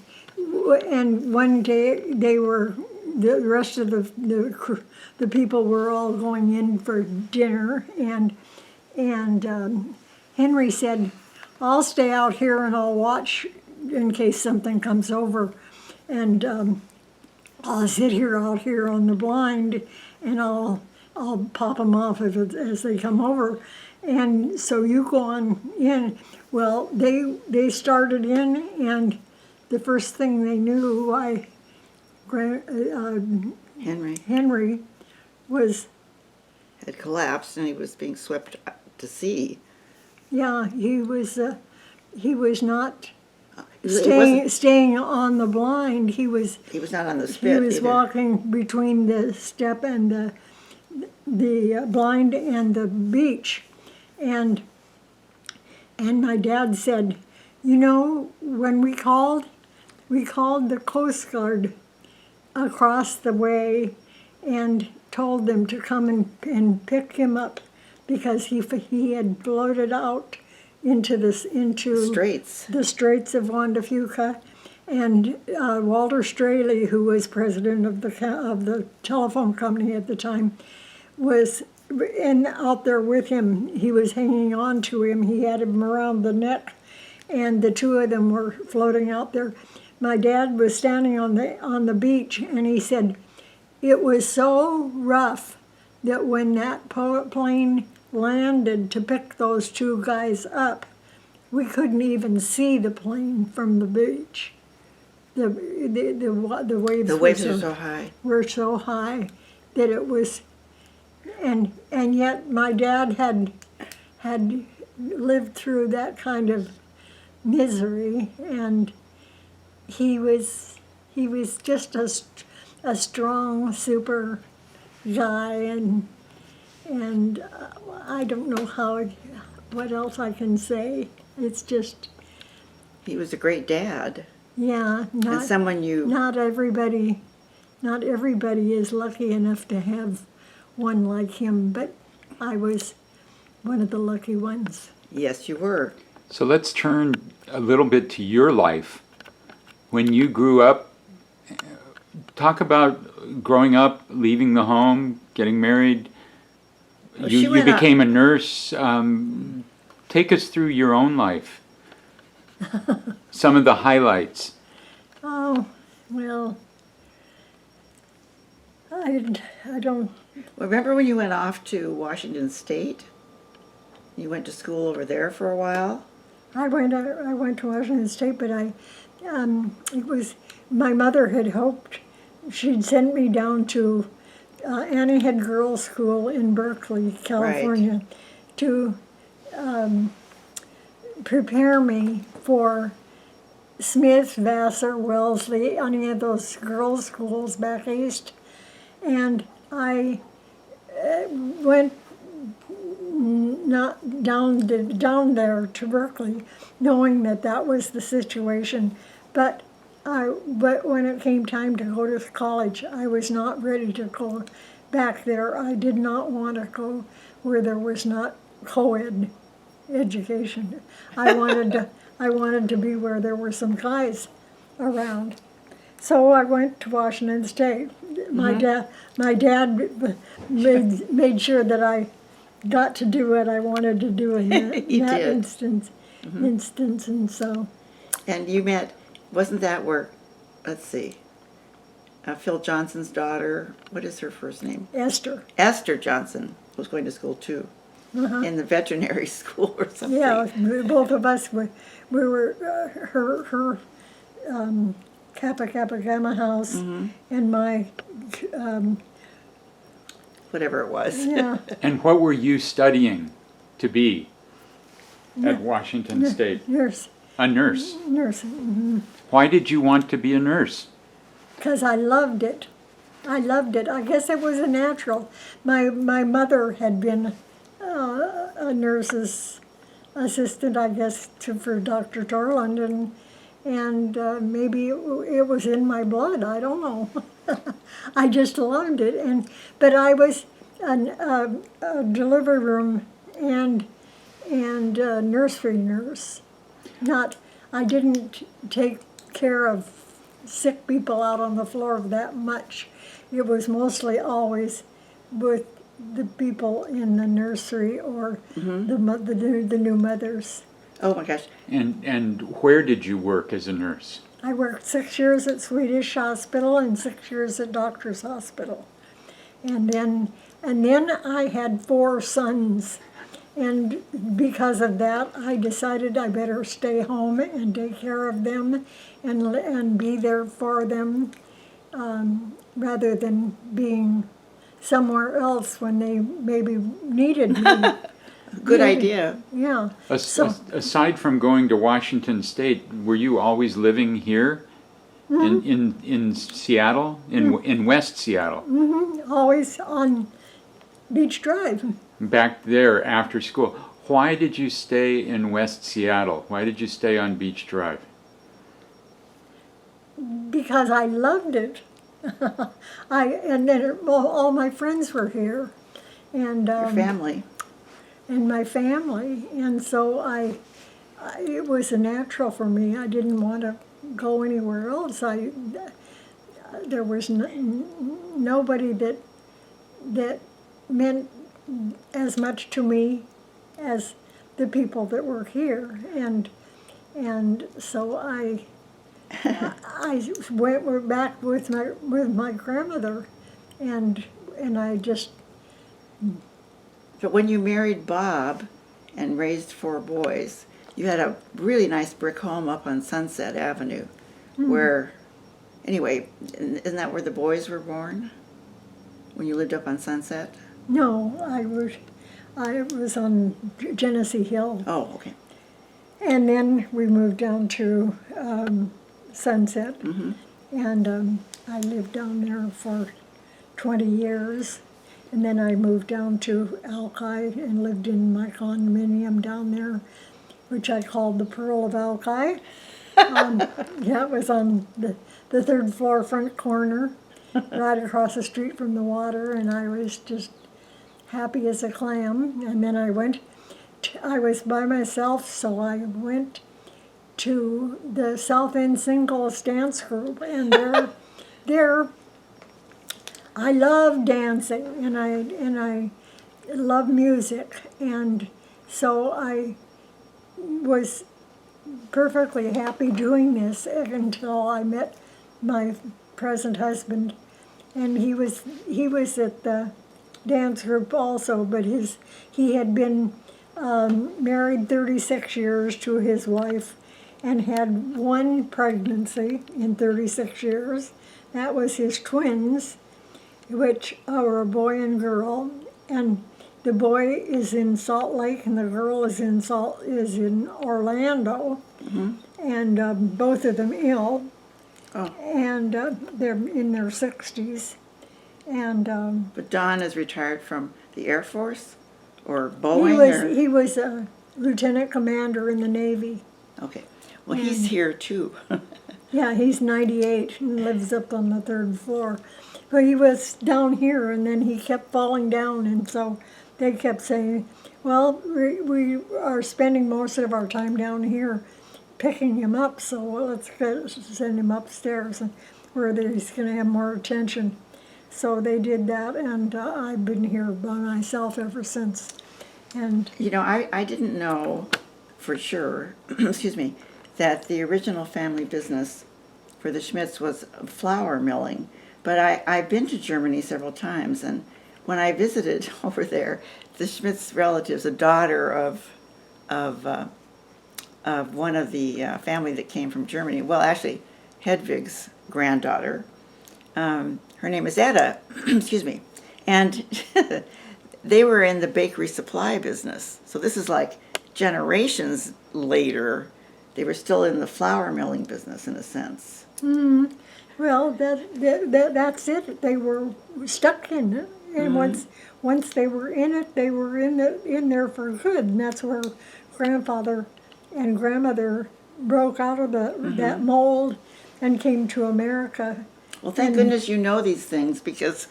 And one day the rest of the people were all going in for dinner, and Henry said, I'll stay out here and I'll watch in case something comes over, and I'll sit out here on the blind, and I'll pop them off as they come over. And so you go on in. Well, they started in, and the first thing they knew, Henry had collapsed and he was being swept to sea. Yeah, he was not staying on the blind. He was not on the spit. He was either. walking between the step and the blind and the beach, and my dad said, when we called the Coast Guard across the way and told them to come and pick him up because he had floated out into the Straits of Juan de Fuca, and Walter Straley, who was president of the telephone company at the time, was out there with him. He was hanging on to him. He had him around the neck, and the two of them were floating out there. My dad was standing on the beach, and he said, it was so rough that when that plane landed to pick those two guys up, we couldn't even see the plane from the beach. the waves The waves are so high. were so high that it was, and yet my dad had lived through that kind of misery, and he was just a strong, super guy, and I don't know what else I can say. It's just, He was a great dad. yeah, And someone you... not everybody is lucky enough to have one like him, but I was one of the lucky ones. Yes, you were. So let's turn a little bit to your life. When you grew up, talk about growing up, leaving the home, getting married. Well, she You went became a nurse. Take us through your own life. Some of the highlights. Oh, well, I don't, Remember when you went off to Washington State? You went to school over there for a while? I went to Washington State, but it was, my mother had hoped she'd send me down to Annie Head Girls School in Berkeley, California, to prepare me for Smith, Vassar, Wellesley, any of those girls' schools back east. And I went not down there to Berkeley, knowing that was the situation. But when it came time to go to college, I was not ready to go back there. I did not want to go where there was not co-ed education. I wanted to be where there were some guys around. So I went to Washington State. My dad made sure that I got to do what I wanted to do in that, instance, and so. And you met, wasn't that where, let's see, Phil Johnson's daughter, what is her first name? Esther. Esther Johnson was going to school too, in the veterinary school or something. Yeah, both of us we were her Kappa Kappa Gamma house, and my Whatever it was. yeah. And what were you studying to be at Washington State? Nurse. A nurse. Nursing. Why did you want to be a nurse? Because I loved it. I loved it. I guess it was a natural. My mother had been a nurse's assistant, I guess, for Dr. Torland, and maybe it was in my blood. I don't know. I just loved it, but I was a delivery room and nursery nurse. I didn't take care of sick people out on the floor that much. It was mostly always with the people in the nursery or the new mothers. Oh my gosh. And where did you work as a nurse? I worked 6 years at Swedish Hospital and 6 years at Doctor's Hospital. And then I had 4 sons. And because of that, I decided I better stay home and take care of them and be there for them rather than being somewhere else when they maybe needed me. Good idea. Yeah. Aside from going to Washington State, were you always living here in Seattle, in West Seattle? Always on Beach Drive. Back there after school. Why did you stay in West Seattle? Why did you stay on Beach Drive? Because I loved it. And then all my friends were here, and Your family. and my family, and so it was a natural for me. I didn't want to go anywhere else. There was nobody that meant as much to me as the people that were here, and so I went back with my grandmother, and I just. But when you married Bob and raised 4 boys, you had a really nice brick home up on Sunset Avenue where anyway, isn't that where the boys were born? When you lived up on Sunset? No, I was on Genesee Hill. Oh, okay. And then we moved down to Sunset. Mm-hmm. And I lived down there for 20 years. And then I moved down to Alki and lived in my condominium down there, which I called the Pearl of Alki. Yeah, it was on the third floor front corner, right across the street from the water, and I was just happy as a clam. And then I was by myself, so I went to the South End Singles Dance Group, and there I love dancing, and I love music, and so I was perfectly happy doing this until I met my present husband, and he was at the dance group also, but he had been married 36 years to his wife and had one pregnancy in 36 years. That was his twins, which are a boy and girl, and the boy is in Salt Lake and the girl is in Orlando, Mm-hmm. and both of them ill, Oh. and they're in their 60s, and But Don is retired from the Air Force or Boeing? he was a lieutenant commander in the Navy. Okay. Well, he's here too. Yeah, he's 98 and lives up on the third floor. But he was down here, and then he kept falling down, and so they kept saying, well, we are spending most of our time down here picking him up, so let's send him upstairs where he's going to have more attention. So they did that, and I've been here by myself ever since. And You know, I didn't know for sure, excuse me, that the original family business for the Schmitz was flour milling. But I've been to Germany several times, and when I visited over there, the Schmitz relatives, a daughter of one of the family that came from Germany, well, actually, Hedwig's granddaughter, her name is Etta, excuse me, and they were in the bakery supply business. So this is like generations later. They were still in the flour milling business in a sense. well, that's it. They were stuck in it, and once they were in it, they were in there for good. And that's where grandfather and grandmother broke out of that mold and came to America. Well, thank goodness you know these things, because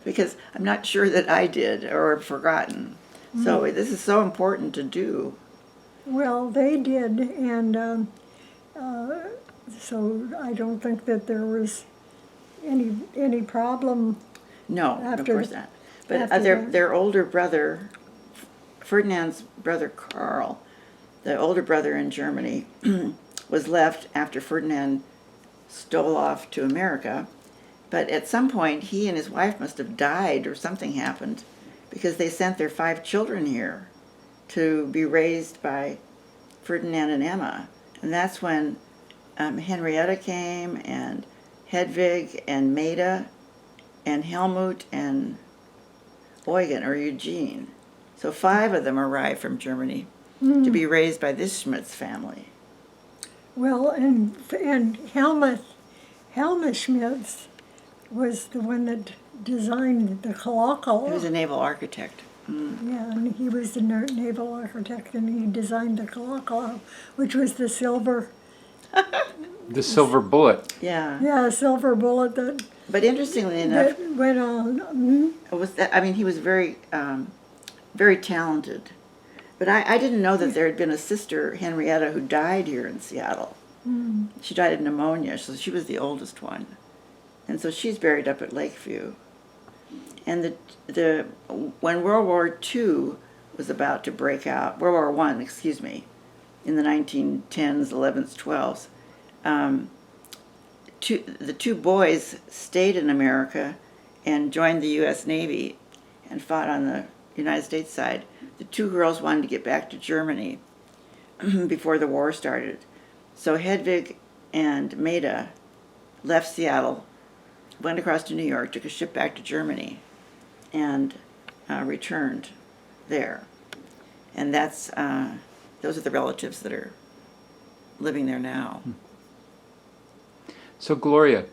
because I'm not sure that I did or have forgotten. So this is so important to do. Well, they did, and so I don't think that there was any problem. No, of After course the- not. But after that. their older brother, Ferdinand's brother Carl, the older brother in Germany, was left after Ferdinand stole off to America. But at some point, he and his wife must have died or something happened, because they sent their 5 children here to be raised by Ferdinand and Emma. And that's when Henrietta came, and Hedwig, and Maida, and Helmut, and Eugen, or Eugene. So 5 of them arrived from Germany to be raised by this Schmitz family. Well, and Helmut Schmitz was the one that designed the cloacal. He was a naval architect. Yeah, and he was the naval architect, and he designed the cloacal, which was the silver bullet. Yeah. silver bullet that But interestingly enough, went on. it was that, I mean, he was very, very talented. But I didn't know that there had been a sister, Henrietta, who died here in Seattle. She died of pneumonia, so she was the oldest one. And so she's buried up at Lakeview. And when World War II was about to break out, World War I, excuse me, in the 1910s, 11s, 12s, the 2 boys stayed in America and joined the U.S. Navy and fought on the United States side. The 2 girls wanted to get back to Germany before the war started. So Hedwig and Maida left Seattle, went across to New York, took a ship back to Germany, and returned there. And that's those are the relatives that are living there now. So Gloria,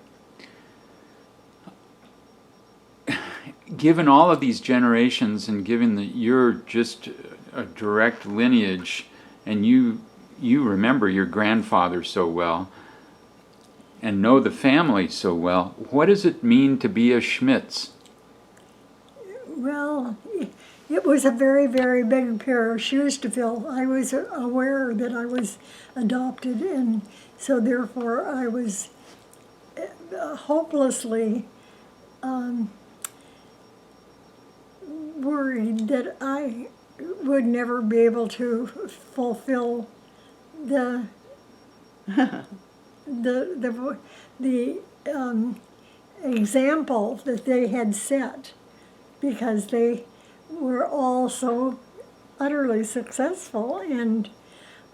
given all of these generations and given that you're just a direct lineage and you remember your grandfather so well and know the family so well, what does it mean to be a Schmitz? Well, it was a very, very big pair of shoes to fill. I was aware that I was adopted, and so therefore I was hopelessly worried that I would never be able to fulfill the example that they had set, because they were all so utterly successful, and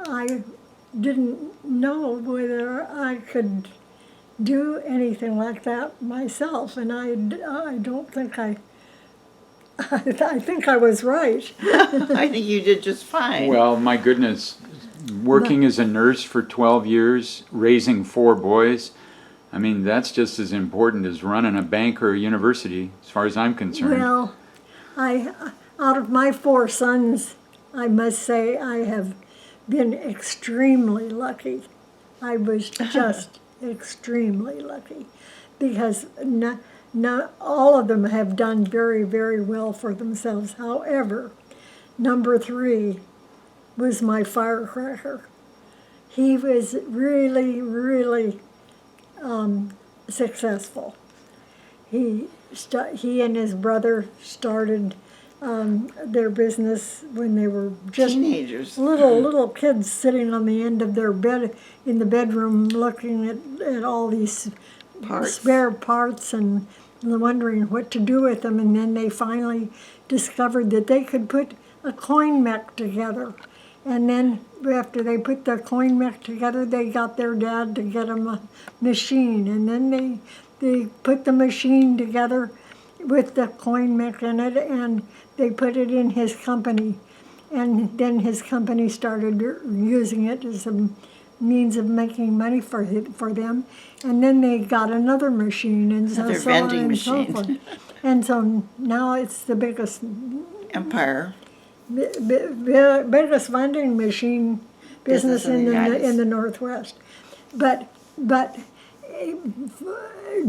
I didn't know whether I could do anything like that myself, and I don't think I think I was right. I think you did just fine. Well, my goodness, working as a nurse for 12 years, raising 4 boys, I mean, that's just as important as running a bank or a university, as far as I'm concerned. Well, out of my 4 sons, I must say I have been extremely lucky. I was just extremely lucky, because not all of them have done very, very well for themselves. However, number 3 was my firecracker. He was really, really successful. He and his brother started their business when they were just Teenagers. little kids sitting on the end of their bed in the bedroom, looking at all these spare parts and wondering what to do with them. And then they finally discovered that they could put a coin mech together. And then after they put the coin mech together, they got their dad to get them a machine. And then they put the machine together with the coin mech in it, and they put it in his company. And then his company started using it as a means of making money for them. And then they got another machine, and so Another on vending and machine. so forth. And so now it's the biggest Empire. biggest vending machine business in the Northwest. But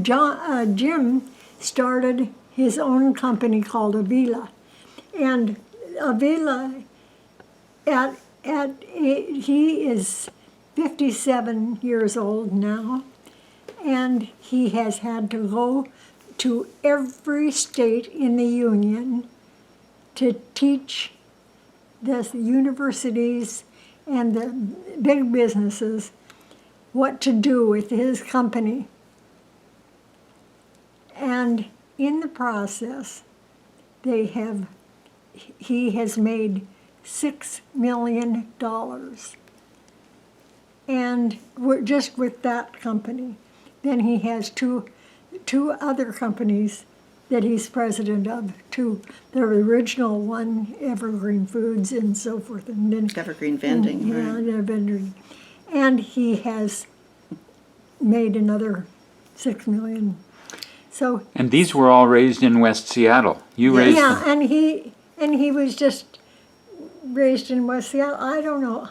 Jim started his own company called Avila, and Avila he is 57 years old now, and he has had to go to every state in the Union to teach the universities and the big businesses what to do with his company. And in the process, he has made $6 million. And just with that company. Then he has two other companies that he's president of, the original one, Evergreen Foods and so forth. And then Evergreen Vending, yeah, vending. And he has made another $6 million. So. And these were all raised in West Seattle. You raised them. Yeah, and he was just raised in West Seattle. I don't know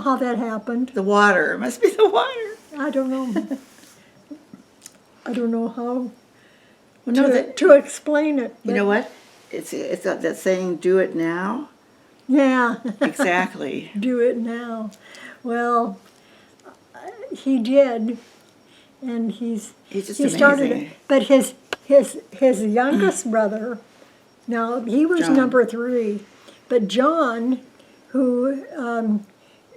how that happened. The water. It must be the water. I don't know. I don't know how No, to explain it. you know what? It's that saying, do it now. Yeah. Exactly. Do it now. Well, he did, and He's just he started amazing. it. But his youngest brother, now he was John. number 3, but John, who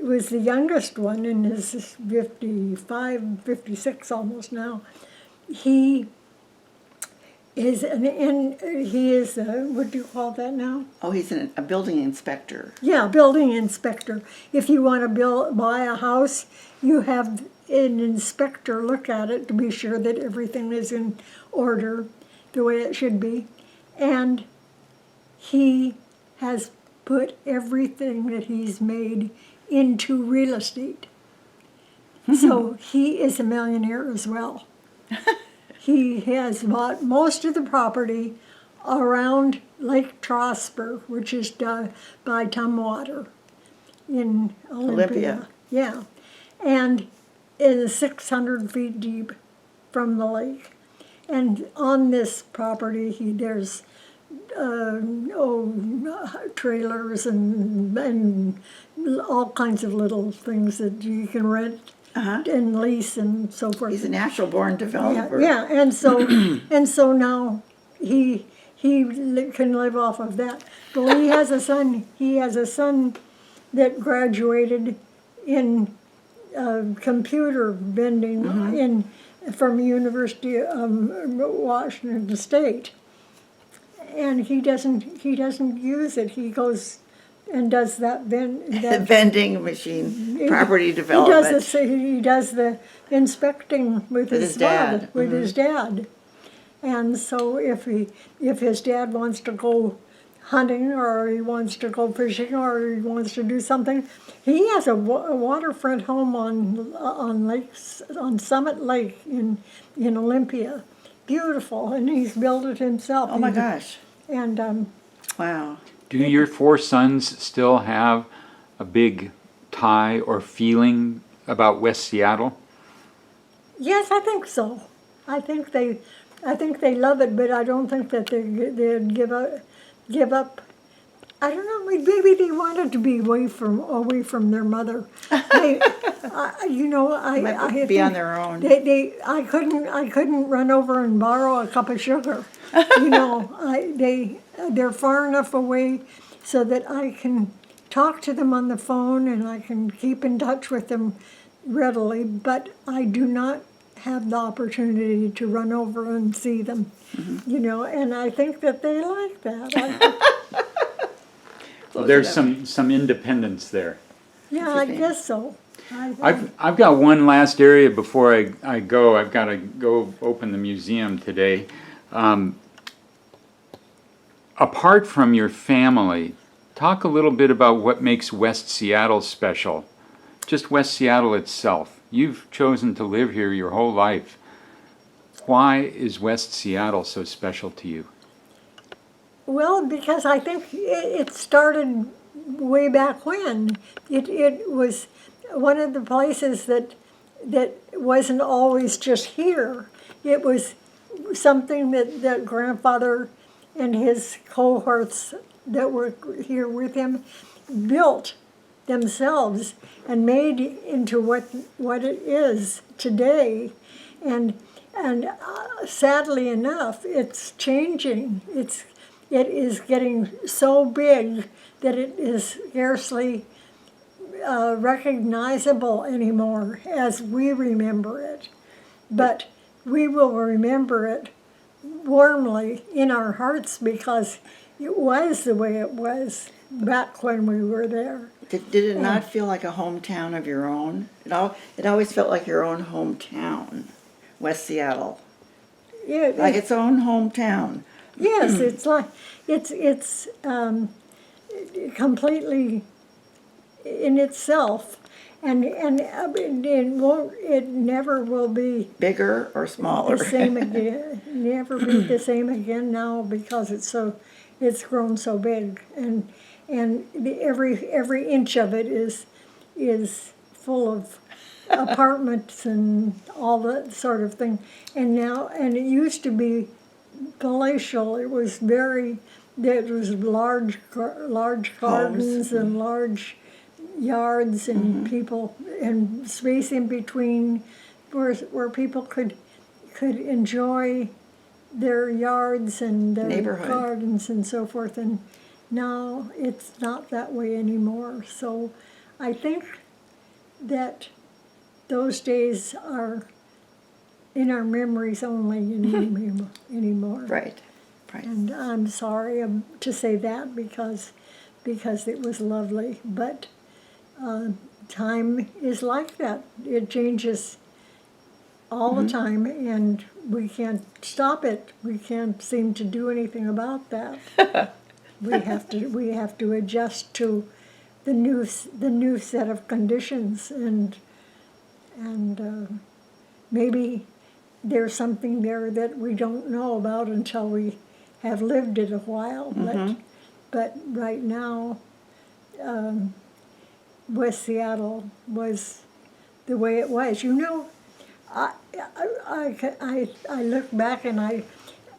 was the youngest one, and is 55, 56 almost now, he he is what do you call that now? Oh, he's a building inspector. Yeah, building inspector. If you want to buy a house, you have an inspector look at it to be sure that everything is in order the way it should be. And he has put everything that he's made into real estate. So he is a millionaire as well. He has bought most of the property around Lake Trosper, which is by Tumwater in Olympia. Yeah. And it is 600 feet deep from the lake. And on this property, there's trailers and all kinds of little things that you can rent and lease and so forth. He's a natural-born developer. Yeah, and so now he can live off of that. But he has a son. He has a son that graduated in computer vending from University of Washington State, and he doesn't use it. He goes and does that vending machine, property development. He does the inspecting with his dad. His dad. And so if his dad wants to go hunting or he wants to go fishing or he wants to do something, he has a waterfront home on Summit Lake in Olympia. Beautiful, and he's built it himself. Oh my gosh. And wow. Do your 4 sons still have a big tie or feeling about West Seattle? yes, I think so. I think they love it, but I don't think that they'd give up. I don't know. Maybe they wanted to be away from their mother. I Might be on their own. I couldn't run over and borrow a cup of sugar. They're far enough away so that I can talk to them on the phone and I can keep in touch with them readily, but I do not have the opportunity to run over and see them, and I think that they like that. Well, there's some independence there. Yeah, I guess so. I've got one last area before I go. I've got to go open the museum today. Apart from your family, talk a little bit about what makes West Seattle special. Just West Seattle itself. You've chosen to live here your whole life. Why is West Seattle so special to you? Well, because I think it started way back when. It was one of the places that wasn't always just here. It was something that grandfather and his cohorts that were here with him built themselves and made into what it is today. And sadly enough, it's changing. It is getting so big that it is scarcely recognizable anymore as we remember it. But we will remember it warmly in our hearts because it was the way it was back when we were there. Did it not feel like a hometown of your own? It always felt like your own hometown, West Seattle. Yeah, like its own hometown. Yes, it's like it's completely in itself, and it never will be bigger or smaller. The same again. Never be the same again now because it's grown so big, and every inch of it is full of apartments and all that sort of thing. And it used to be palatial. It was large gardens and large yards and people and space in between where people could enjoy their yards and their gardens and so forth. And now it's not that way anymore. So I think that those days are in our memories only anymore. Right. Right. And I'm sorry to say that because it was lovely, but time is like that. It changes all the time, and we can't stop it. We can't seem to do anything about that. we have to adjust to the new set of conditions, and maybe there's something there that we don't know about until we have lived it a while. But right now, West Seattle was the way it was. You know, I look back and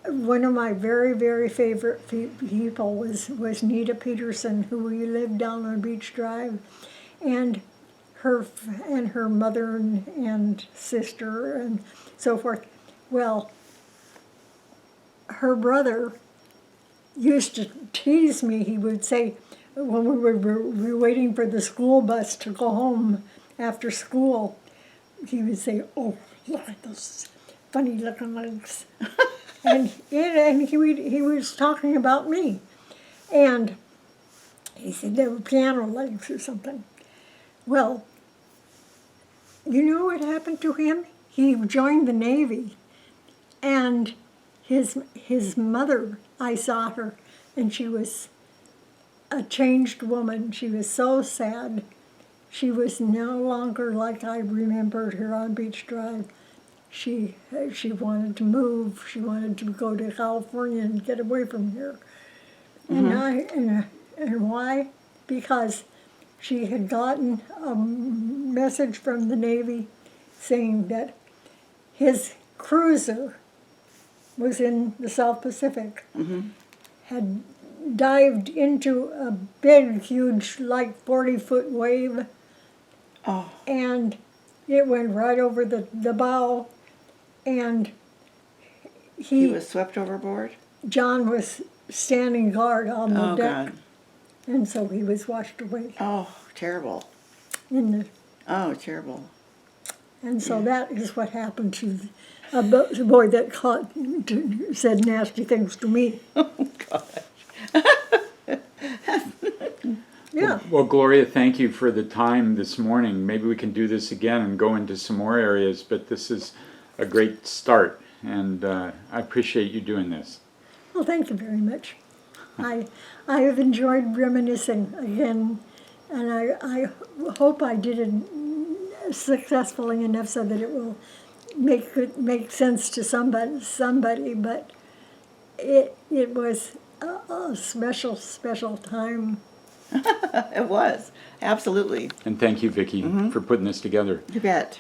one of my very, very favorite people was Nita Peterson, who we lived down on Beach Drive, and her mother and sister and so forth. Well, her brother used to tease me. He would say, when we were waiting for the school bus to go home after school, he would say, "Oh, look at those funny looking legs." and he was talking about me. And he said they were piano legs or something. Well, you know what happened to him? He joined the Navy, and his mother, I saw her, and she was a changed woman. She was so sad. She was no longer like I remembered her on Beach Drive. She wanted to move. She wanted to go to California and get away from here. And why? Because she had gotten a message from the Navy saying that his cruiser was in the South Pacific, had dived into a big, huge, like 40-foot wave, and it went right over the bow, and He was swept overboard? John was standing guard on the deck, God. and so he was washed away. Oh, terrible. Oh, terrible. And so that is what happened to a boy that said nasty things to me. Oh, gosh. Yeah. Well, Gloria, thank you for the time this morning. Maybe we can do this again and go into some more areas, but this is a great start, and I appreciate you doing this. Well, thank you very much. I have enjoyed reminiscing again, and I hope I did it successfully enough so that it will make sense to somebody. But it was a special time. It was, absolutely. And thank you, Vicki, for putting this together. You bet.